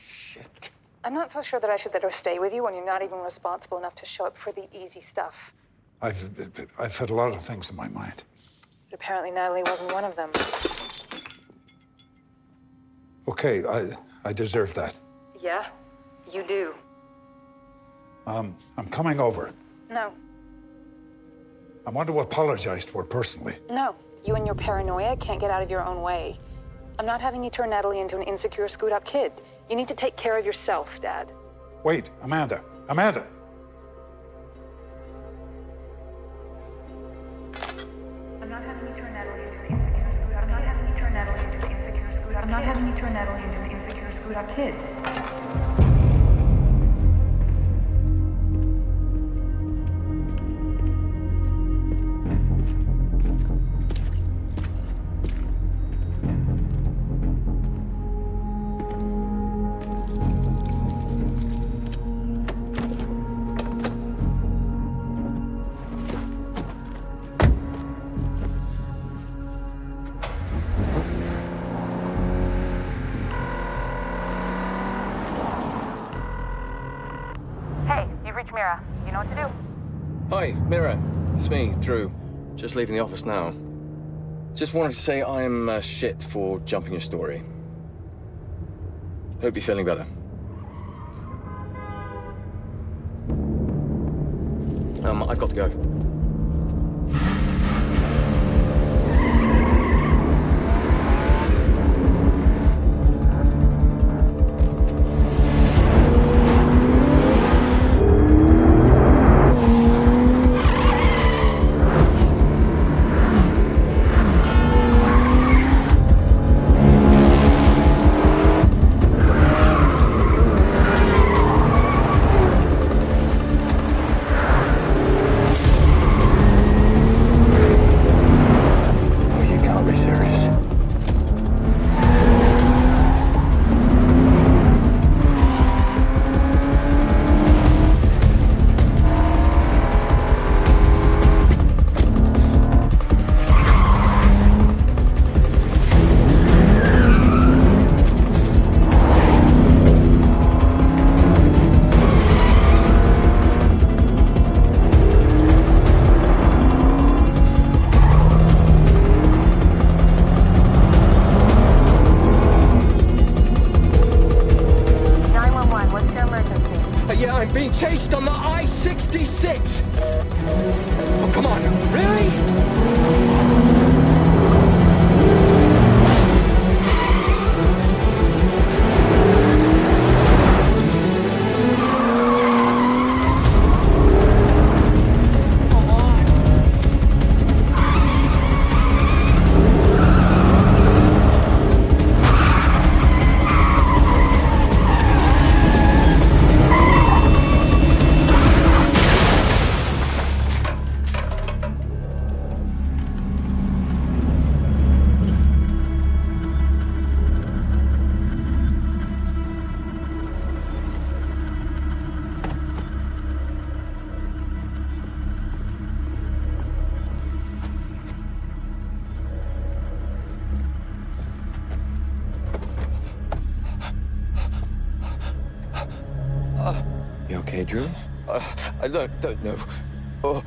Shit. I'm not so sure that I should let her stay with you when you're not even responsible enough to show up for the easy stuff. I've had a lot of things in my mind. But apparently Natalie wasn't one of them. Okay, I deserve that. Yeah, you do. I'm coming over. No, I want to apologize to her personally. no. You and your paranoia can't get out of your own way. I'm not having you turn Natalie into an insecure, screwed-up kid. You need to take care of yourself, Dad. Wait, Amanda. I'm not having you turn Natalie into an insecure, screwed-up. I'm not having you turn Natalie into an insecure, screwed-up. I'm not having you turn Natalie into an insecure, screwed-up kid. Mira, you know what to do. Hi, Mira. It's me, Drew. Just leaving the office now. Just wanted to say I'm shit for jumping your story. Hope you're feeling better. I've got to go. okay, Drew? I don't know. Oh.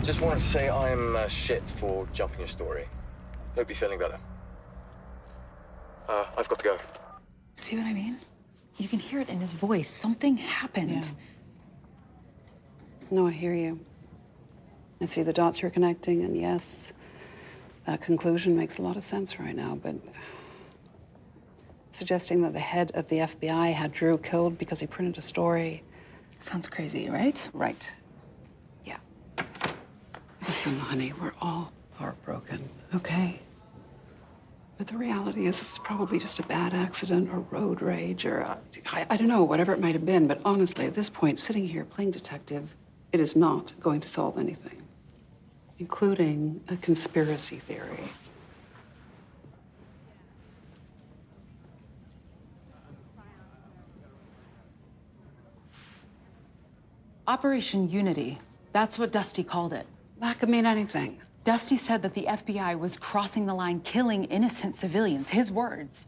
Just wanted to say I'm shit for jumping your story. Hope you're feeling better. I've got to go. See what I mean? You can hear it in his voice. Something happened. No, I hear you. I see the dots you're connecting, and yes, that conclusion makes a lot of sense right now, but suggesting that the head of the FBI had Drew killed because he printed a story... Sounds crazy, right? Right. Yeah. Listen, honey, we're all heartbroken, okay? But the reality is this is probably just a bad accident or road rage or, I don't know, whatever it might have been. But honestly, at this point, sitting here playing detective, it is not going to solve anything, including a conspiracy theory. Operation Unity. That's what Dusty called it. That could mean anything. Dusty said that the FBI was crossing the line, killing innocent civilians, his words,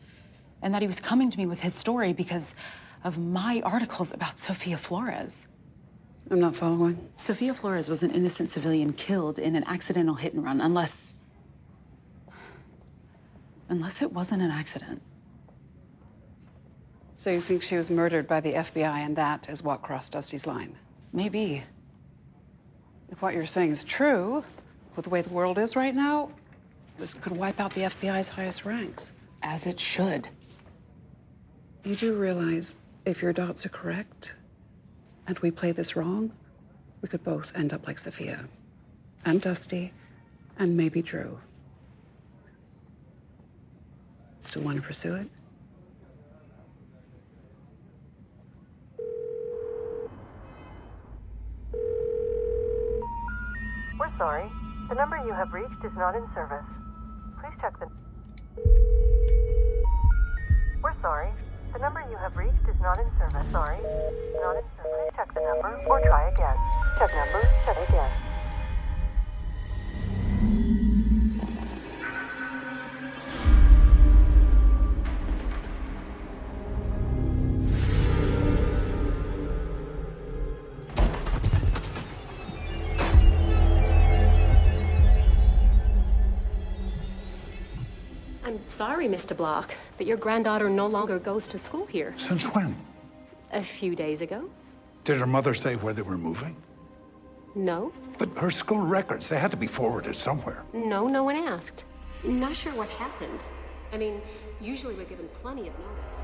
and that he was coming to me with his story because of my articles about Sofia Flores. I'm not following. Sofia Flores was an innocent civilian killed in an accidental hit and run, unless it wasn't an accident. So you think she was murdered by the FBI and that is what crossed Dusty's line? Maybe. If what you're saying is true, with the way the world is right now, this could wipe out the FBI's highest ranks. As it should. You do realize if your dots are correct and we play this wrong, we could both end up like Sophia and Dusty and maybe Drew. Still want to pursue it? We're sorry. The number you have reached is not in service. Please check the... We're sorry. The number you have reached is not in service. Sorry. Not in service. Please check the number or try again. Check number, check again. I'm sorry, Mr. Block, but your granddaughter no longer goes to school here. Since when? A few days ago? Did her mother say where they were moving? No. But her school records, they had to be forwarded somewhere. No, no one asked. Not sure what happened. I mean, usually we're given plenty of notice.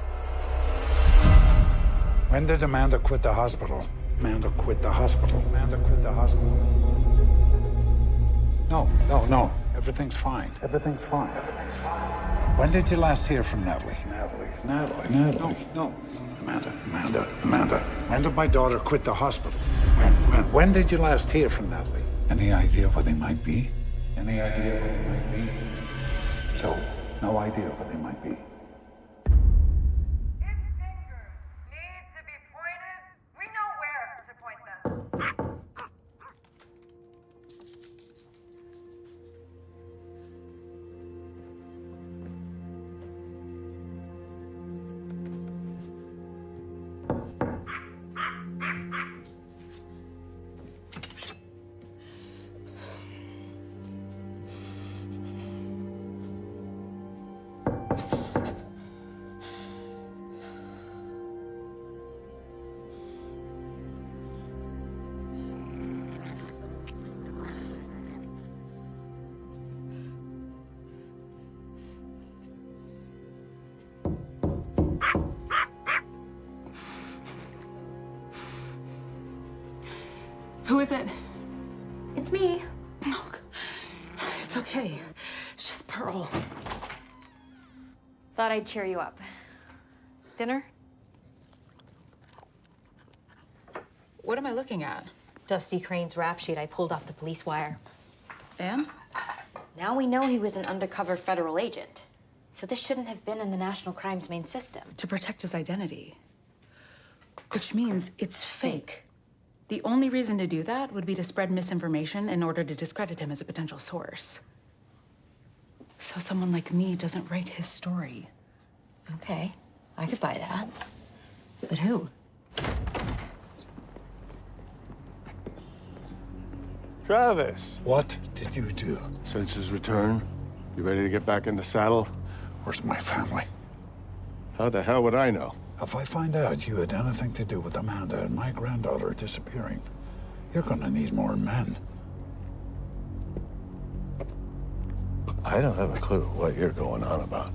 When did Amanda quit the hospital? Amanda quit the hospital. Amanda quit the hospital. No. Everything's fine. Everything's fine. Everything's fine. When did you last hear from Natalie? Natalie. No. Amanda. When did my daughter quit the hospital? When did you last hear from Natalie? Any idea where they might be? Any idea where they might be? So, no idea where they might be. Who is it? It's me. Look, it's okay. It's just Pearl. Thought I'd cheer you up. Dinner? What am I looking at? Dusty Crane's rap sheet I pulled off the police wire. And? Now we know he was an undercover federal agent. So this shouldn't have been in the national crimes main system. To protect his identity. Which means it's fake. The only reason to do that would be to spread misinformation in order to discredit him as a potential source. So someone like me doesn't write his story. Okay, I could buy that. But who? Travis. What did you do? Since his return, you ready to get back in the saddle? Where's my family? How the hell would I know? If I find out you had anything to do with Amanda and my granddaughter disappearing, you're gonna need more men. I don't have a clue what you're going on about.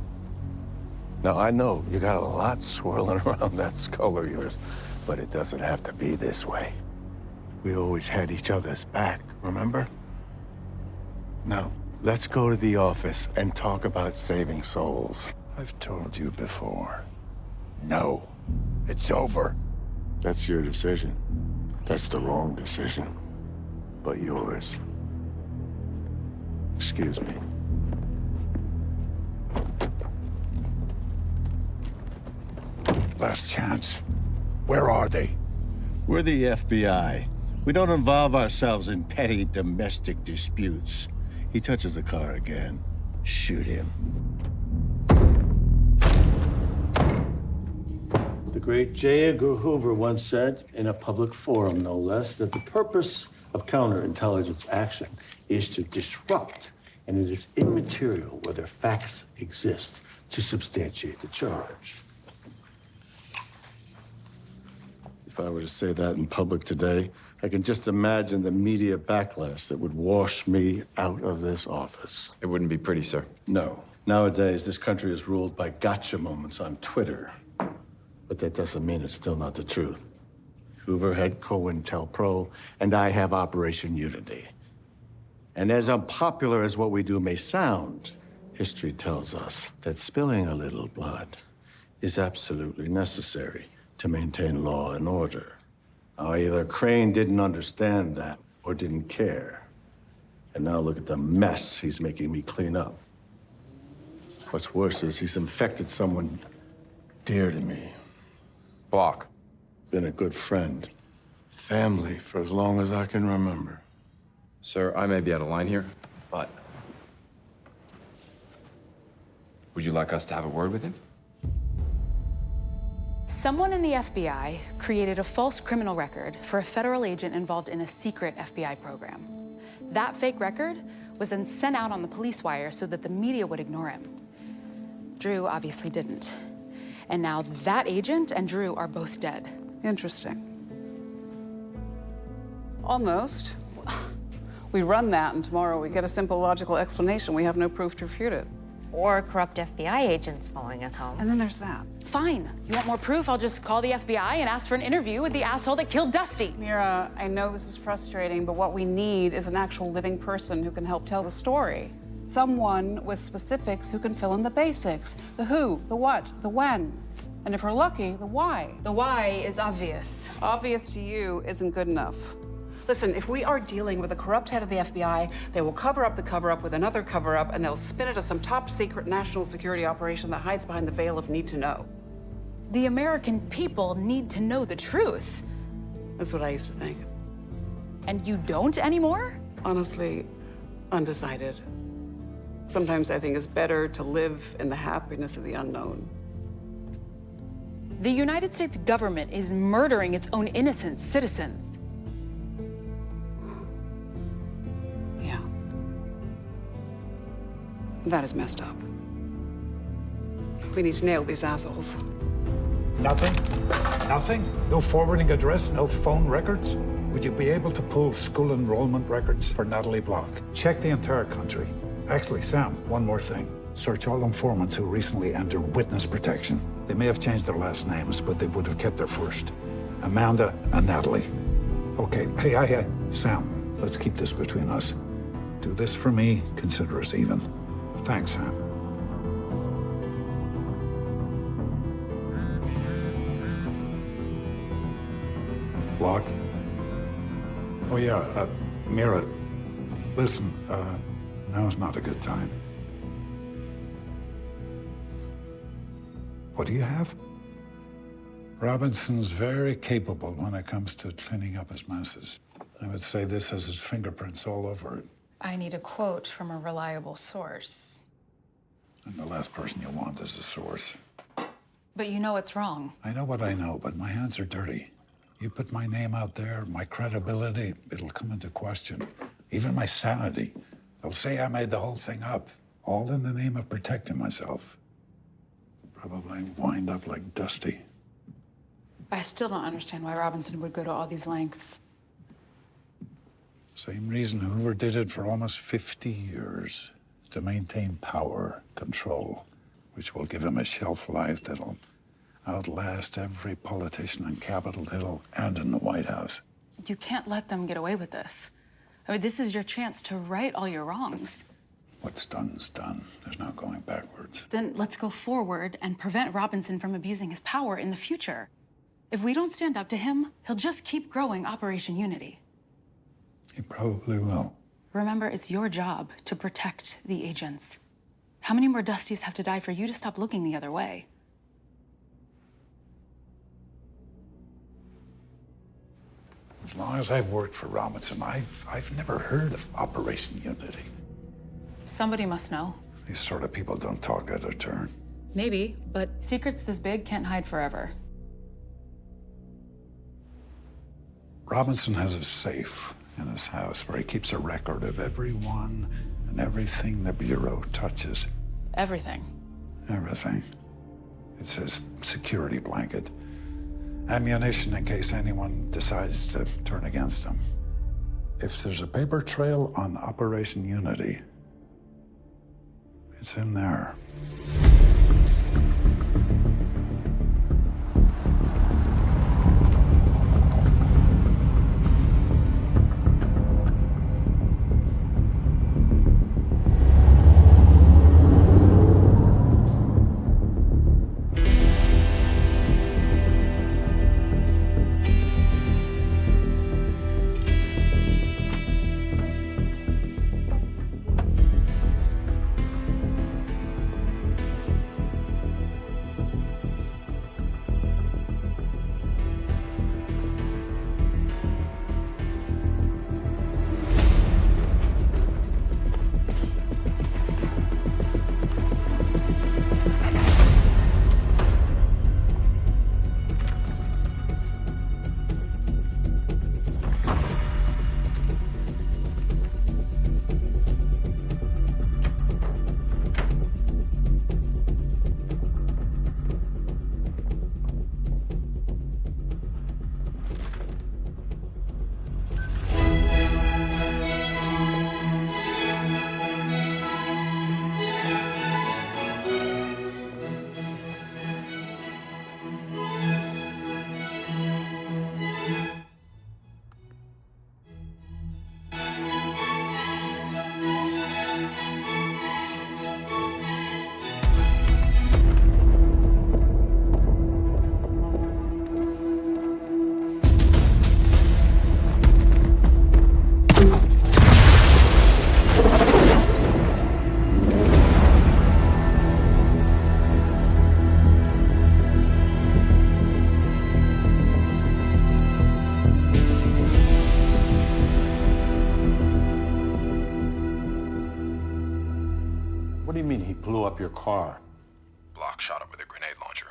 Now, I know you got a lot swirling around that skull of yours, but it doesn't have to be this way. We always had each other's back, remember? Now, let's go to the office and talk about saving souls. I've told you before. No, it's over. That's your decision. That's the wrong decision, but yours. Excuse me. Last chance. Where are they? We're the FBI. We don't involve ourselves in petty domestic disputes. He touches the car again, shoot him. The great J. Edgar Hoover once said, in a public forum no less, that the purpose of counterintelligence action is to disrupt, and it is immaterial whether facts exist to substantiate the charge. If I were to say that in public today, I can just imagine the media backlash that would wash me out of this office. It wouldn't be pretty, sir. No. Nowadays, this country is ruled by gotcha moments on Twitter. But that doesn't mean it's still not the truth. Hoover had COINTELPRO, and I have Operation Unity. And as unpopular as what we do may sound, history tells us that spilling a little blood is absolutely necessary to maintain law and order. Now, either Crane didn't understand that or didn't care. And now look at the mess he's making me clean up. What's worse is he's infected someone dear to me. Block. Been a good friend. Family for as long as I can remember. Sir, I may be out of line here, but would you like us to have a word with him? Someone in the FBI created a false criminal record for a federal agent involved in a secret FBI program. That fake record was then sent out on the police wire so that the media would ignore him. Drew obviously didn't. And now that agent and Drew are both dead. Interesting. Almost. We run that, and tomorrow we get a simple logical explanation. We have no proof to refute it. Or corrupt FBI agents following us home. And then there's that. Fine. You want more proof? I'll just call the FBI and ask for an interview with the asshole that killed Dusty. Mira, I know this is frustrating, but what we need is an actual living person who can help tell the story. Someone with specifics who can fill in the basics. The who, the what, the when. And if we're lucky, the why. The why is obvious. Obvious to you isn't good enough. Listen, if we are dealing with a corrupt head of the FBI, they will cover up the cover-up with another cover-up, and they'll spin it as some top-secret national security operation that hides behind the veil of need to know. The American people need to know the truth. That's what I used to think. And you don't anymore? Honestly, undecided. Sometimes I think it's better to live in the happiness of the unknown. The United States government is murdering its own innocent citizens. Yeah. That is messed up. We need to nail these assholes. Nothing? Nothing? No forwarding address, no phone records? Would you be able to pull school enrollment records for Natalie Block? Check the entire country. Actually, Sam, one more thing. Search all informants who recently entered witness protection. They may have changed their last names, but they would have kept their first. Amanda and Natalie. Okay, hey, Sam, let's keep this between us. Do this for me, consider us even. Thanks, Sam. Block? Oh, yeah, Mira, Listen, now's not a good time. What do you have? Robinson's very capable when it comes to cleaning up his messes. I would say this has his fingerprints all over it. I need a quote from a reliable source. And the last person you want is a source. But you know it's wrong. I know what I know, but my hands are dirty. You put my name out there, my credibility, it'll come into question. Even my sanity. They'll say I made the whole thing up, all in the name of protecting myself. Probably wind up like Dusty. I still don't understand why Robinson would go to all these lengths. Same reason Hoover did it for almost 50 years. To maintain power, control, which will give him a shelf life that'll outlast every politician on Capitol Hill and in the White House. You can't let them get away with this. I mean, this is your chance to right all your wrongs. What's done is done. There's no going backwards. Then let's go forward and prevent Robinson from abusing his power in the future. If we don't stand up to him, he'll just keep growing Operation Unity. He probably will. Remember, it's your job to protect the agents. How many more Dustys have to die for you to stop looking the other way? As long as I've worked for Robinson, I've never heard of Operation Unity. Somebody must know. These sort of people don't talk out of turn. Maybe, but secrets this big can't hide forever. Robinson has a safe in his house where he keeps a record of everyone and everything the Bureau touches. Everything. Everything. It's his security blanket. Ammunition in case anyone decides to turn against him. If there's a paper trail on Operation Unity, it's in there. What do you mean he blew up your car? Block shot it with a grenade launcher.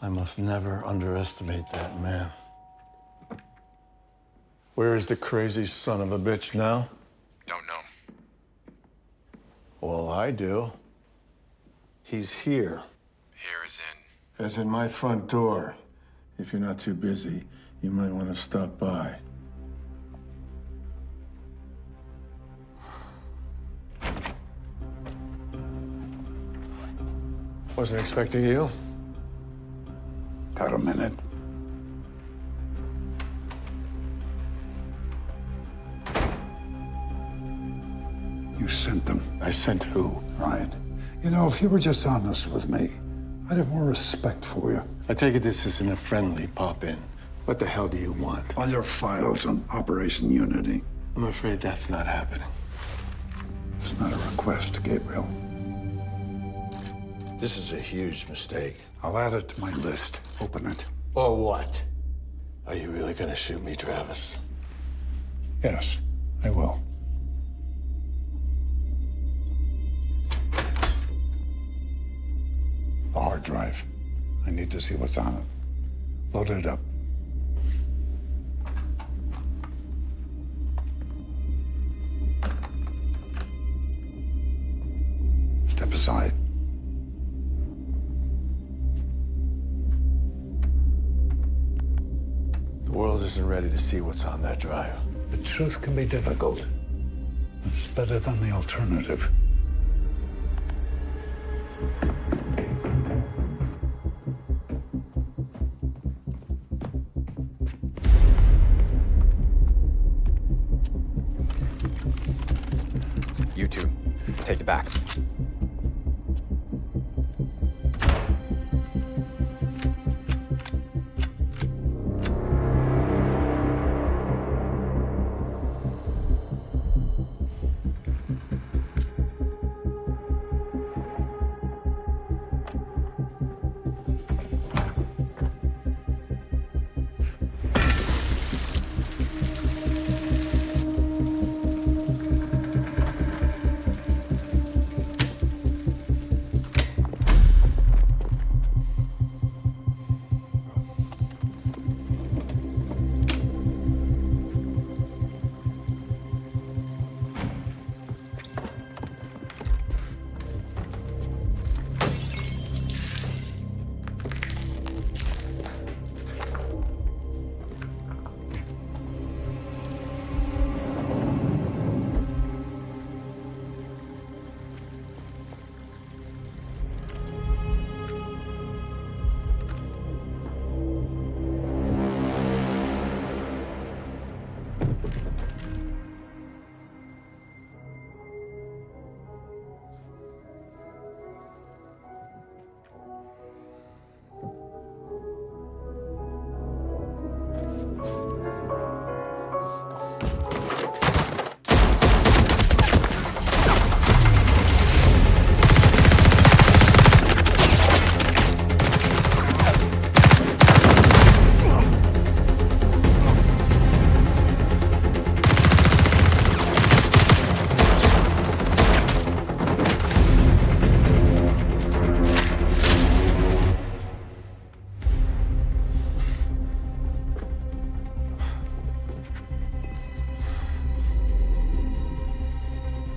I must never underestimate that man. Where is the crazy son of a bitch now? Don't know. Well, I do. He's here. Here is in. As in my front door. If you're not too busy, you might want to stop by. Wasn't expecting you. Got a minute? You sent them. I sent who? Right. You know, if you were just honest with me, I'd have more respect for you. I take it this isn't a friendly pop-in. What the hell do you want? All your files on Operation Unity. I'm afraid that's not happening. It's not a request, Gabriel. This is a huge mistake. I'll add it to my list. Open it. Or what? Are you really gonna shoot me, Travis? Yes, I will. The hard drive. I need to see what's on it. Load it up. Step aside. The world isn't ready to see what's on that drive. The truth can be difficult. It's better than the alternative. You two, take it back.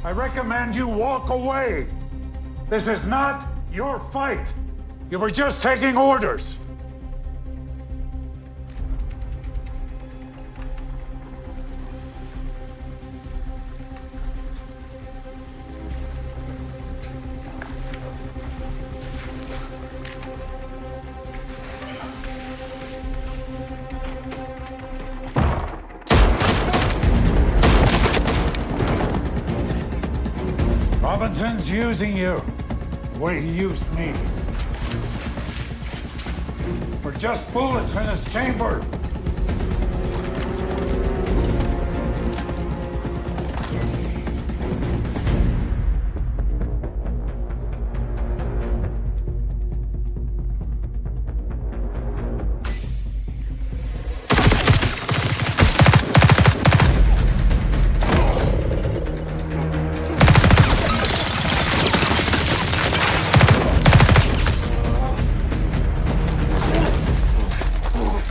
I recommend you walk away. This is not your fight. You were just taking orders. Robinson's using you the way he used me. We're just bullets in his chamber.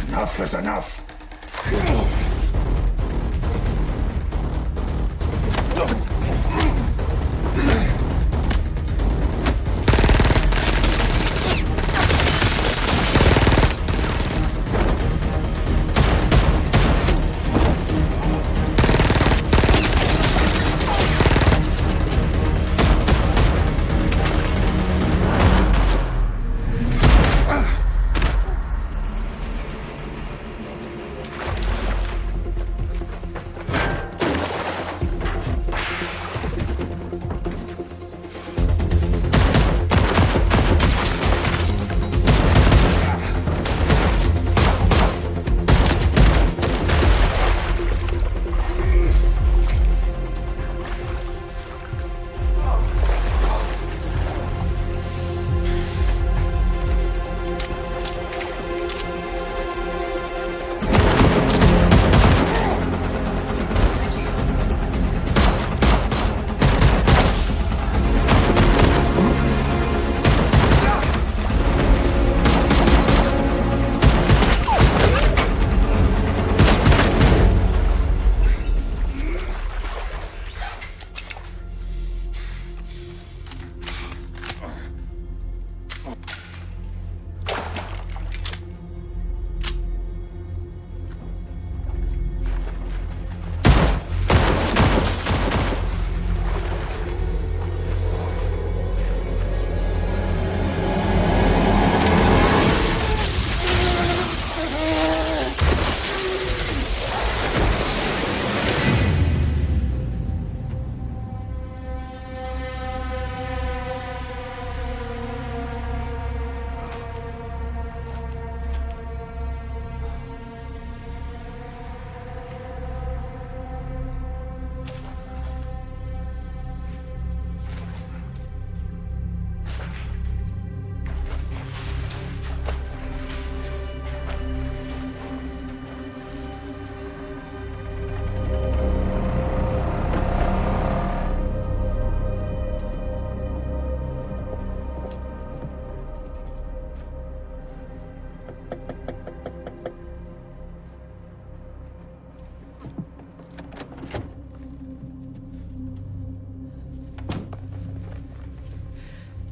Enough is enough.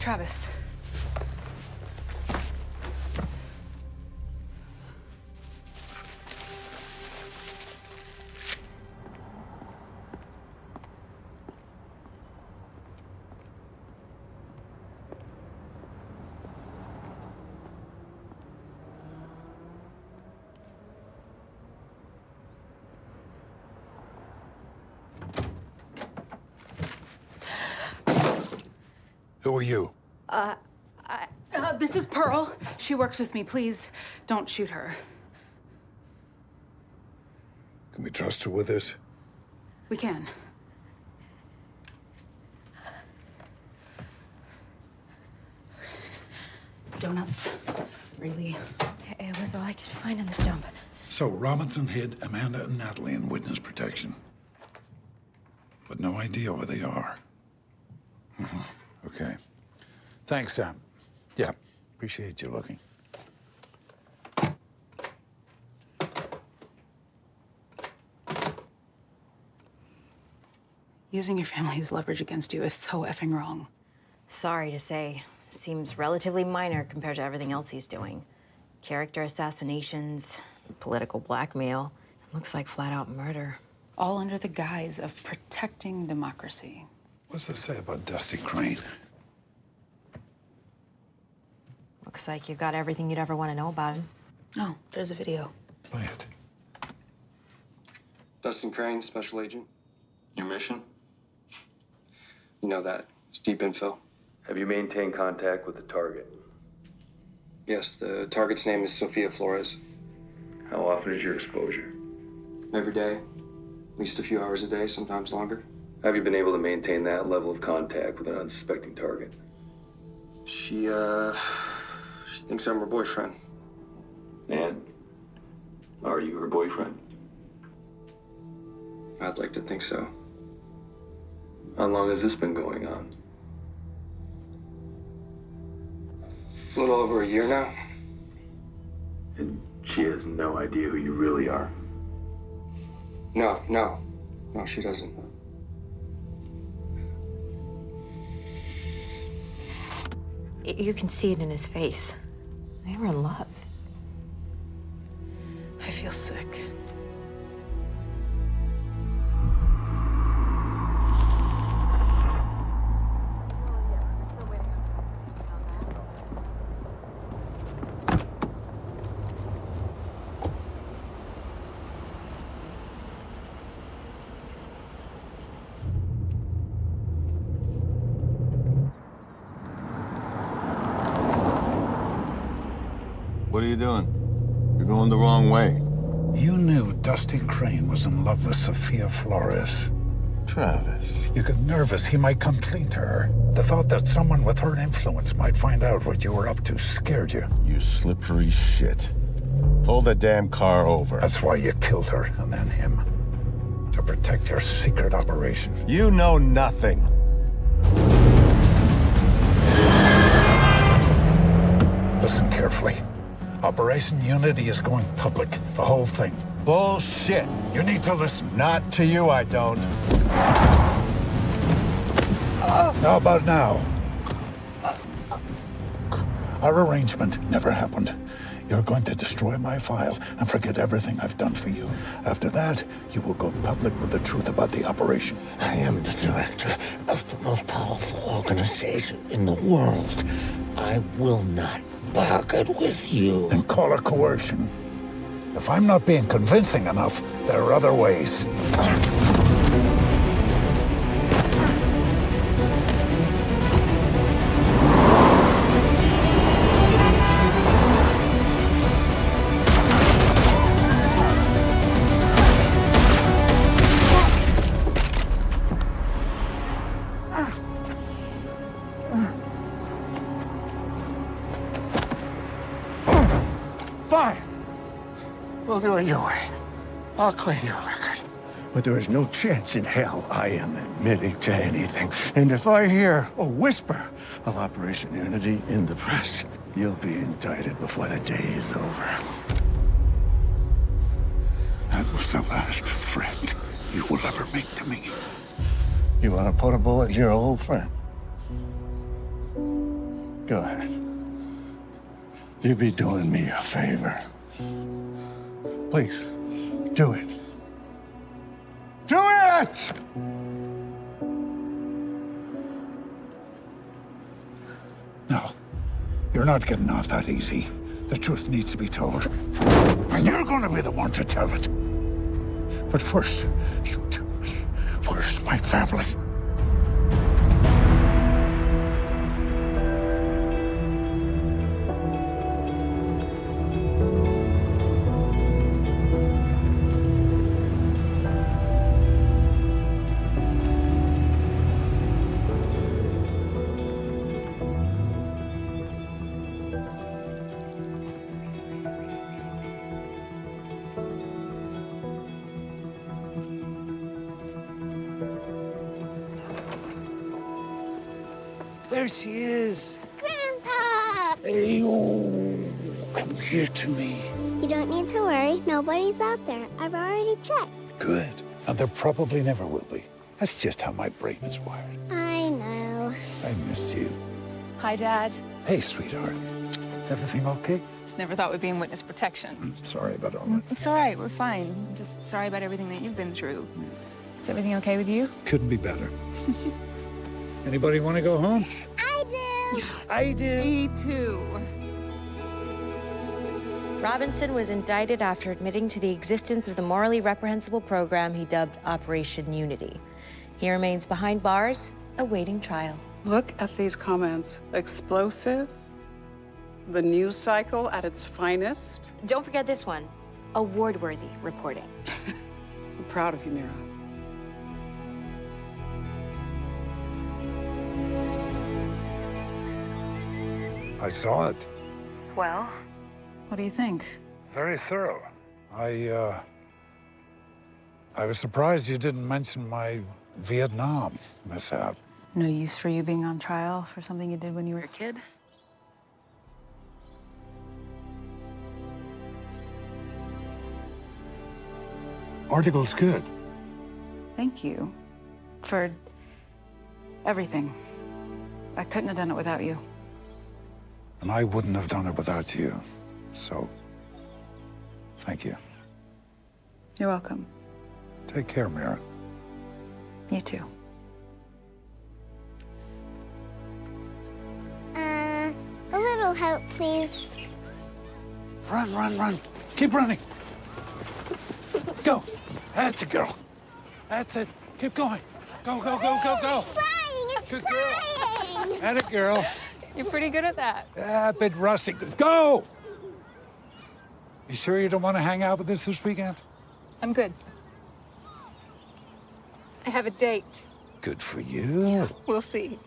Travis. Who are you? This is Pearl. She works with me. Please, don't shoot her. Can we trust her with this? We can. Donuts. Really? It was all I could find in this dump. So Robinson hid Amanda and Natalie in witness protection. But no idea where they are. Okay. Thanks, Sam. Yeah, appreciate you looking. Using your family as leverage against you is so effing wrong. Sorry to say, seems relatively minor compared to everything else he's doing. Character assassinations, political blackmail. It looks like flat-out murder. All under the guise of protecting democracy. What's this say about Dusty Crane? Looks like you've got everything you'd ever want to know about him. Oh, there's a video. Play it. Dustin Crane, Special Agent. Your mission? You know that. It's deep info. Have you maintained contact with the target? Yes, the target's name is Sofia Flores. How often is your exposure? Every day. At least a few hours a day, sometimes longer. Have you been able to maintain that level of contact with an unsuspecting target? She thinks I'm her boyfriend. And? Are you her boyfriend? I'd like to think so. How long has this been going on? A little over a year now. And she has no idea who you really are? No, she doesn't. You can see it in his face. They were in love. I feel sick. What are you doing? You're going the wrong way. You knew Dusty Crane was in love with Sofia Flores. Travis. You got nervous he might come clean to her. The thought that someone with her influence might find out what you were up to scared you. You slippery shit. Pull the damn car over. That's why you killed her, and then him. To protect your secret operation. You know nothing. Listen carefully. Operation Unity is going public. The whole thing. Bullshit. You need to listen. Not to you, I don't. How about now? Our arrangement never happened. You're going to destroy my file and forget everything I've done for you. After that, you will go public with the truth about the operation. I am the director of the most powerful organization in the world. I will not bargain with you. Then call it coercion. If I'm not being convincing enough, there are other ways. Fine. We'll do it your way. I'll clean your record. But there is no chance in hell I am admitting to anything. And if I hear a whisper of Operation Unity in the press, you'll be indicted before the day is over. That was the last friend you will ever make to me. You want to put a bullet in your old friend? Go ahead. You'd be doing me a favor. Please, do it. Do it! No, you're not getting off that easy. The truth needs to be told. And you're going to be the one to tell it. But first, you tell me, where's my family? There she is. Grandpa! Hey, oh, come here to me. You don't need to worry. Nobody's out there. I've already checked. Good. And there probably never will be. That's just how my brain is wired. I know. I miss you. Hi, Dad. Hey, sweetheart. Everything okay? Just never thought we'd be in witness protection. Sorry about all that. It's all right. We're fine. I'm just sorry about everything that you've been through. Is everything okay with you? Couldn't be better. Anybody want to go home? I do. I do. Me too. Robinson was indicted after admitting to the existence of the morally reprehensible program he dubbed Operation Unity. He remains behind bars, awaiting trial. Look at these comments. Explosive. The news cycle at its finest. Don't forget this one. Award-worthy reporting. I'm proud of you, Mira. I saw it. Well, what do you think? Very thorough. I was surprised you didn't mention my Vietnam mishap. No use for you being on trial for something you did when you were a kid? Article's good. Thank you for everything. I couldn't have done it without you. And I wouldn't have done it without you. So, thank you. You're welcome. Take care, Mira. You too. A little help, please. Run, run, run. Keep running. Go. That's it, girl. That's it. Keep going. Go, go, go, go, go. Flying! It's Good flying! girl. At it, girl. You're pretty good at that. A bit rusty. Go! You sure you don't want to hang out with us this weekend? I'm good. I have a date. Good for you. We'll see.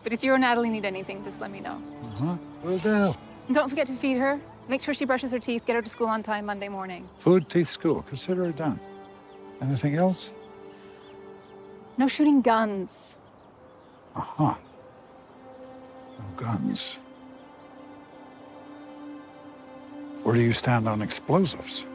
But if you or Natalie need anything, just let me know. Uh-huh. Will do. And don't forget to feed her. Make sure she brushes her teeth. Get her to school on time Monday morning. Food, teeth, school. Consider it done. Anything else? No shooting guns. Uh-huh. No guns. Where do you stand on explosives?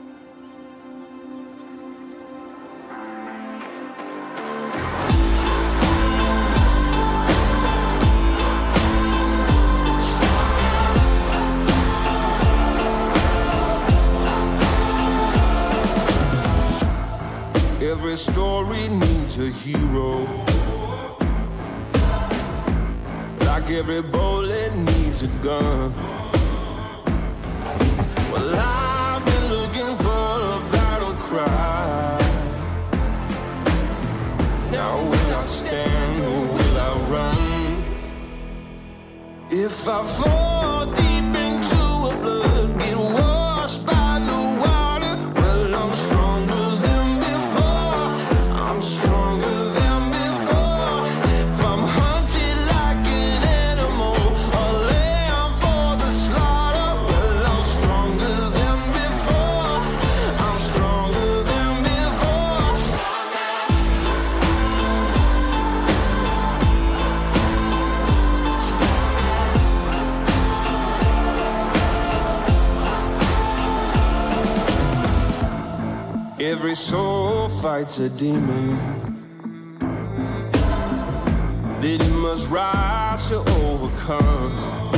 Every story needs a hero. Like every bullet needs a gun. Well, I've been looking for a battle cry. Now will I stand or will I run? If I fall deep into a flood, get washed by the water, well, I'm stronger than before. I'm stronger than before. If I'm hunted like an animal, a lamb for the slaughter, well, I'm stronger than before. I'm stronger than before. Every soul fights a demon that it must rise to overcome.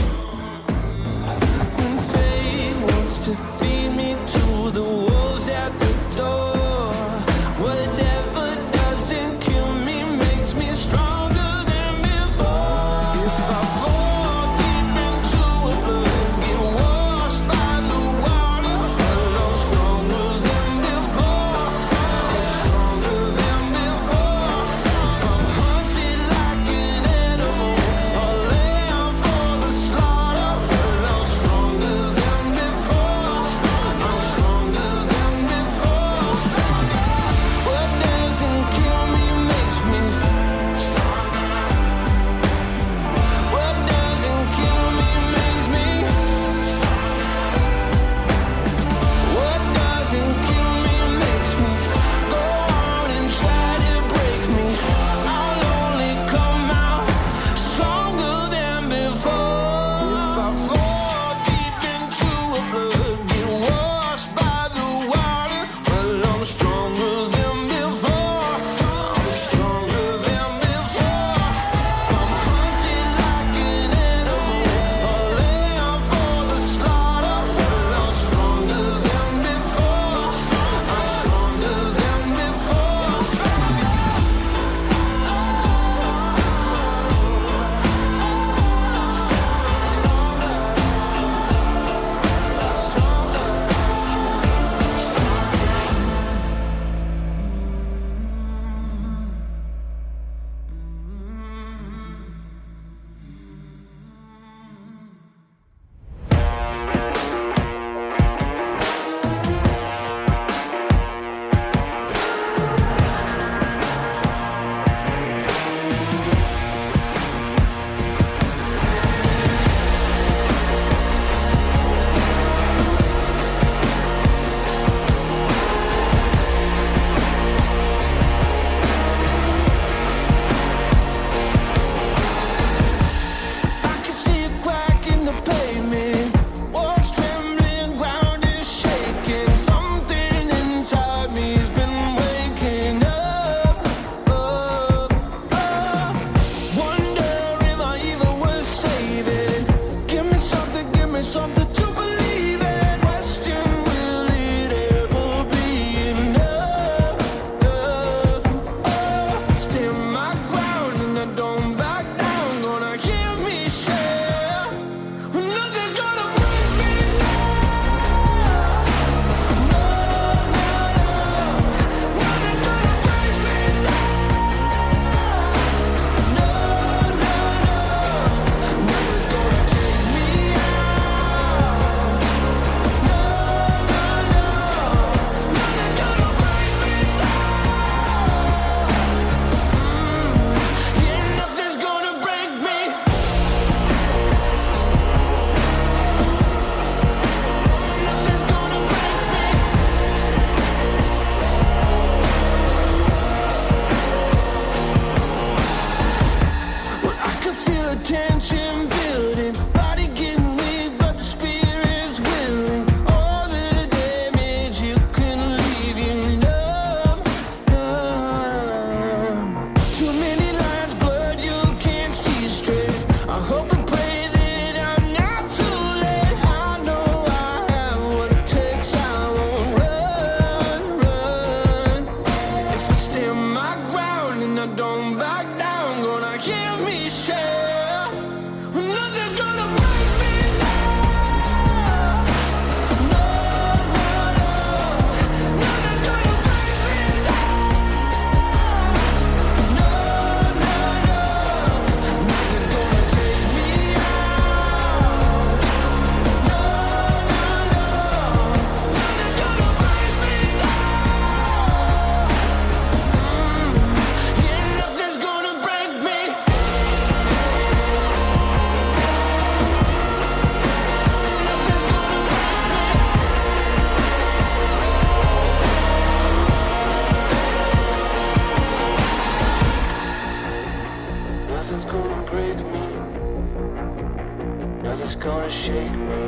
shake me.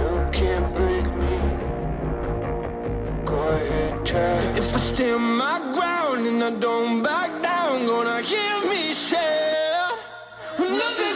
You can't break me. Go ahead, try. If I stand my ground and I don't back down, gonna hear me shout. Nothing's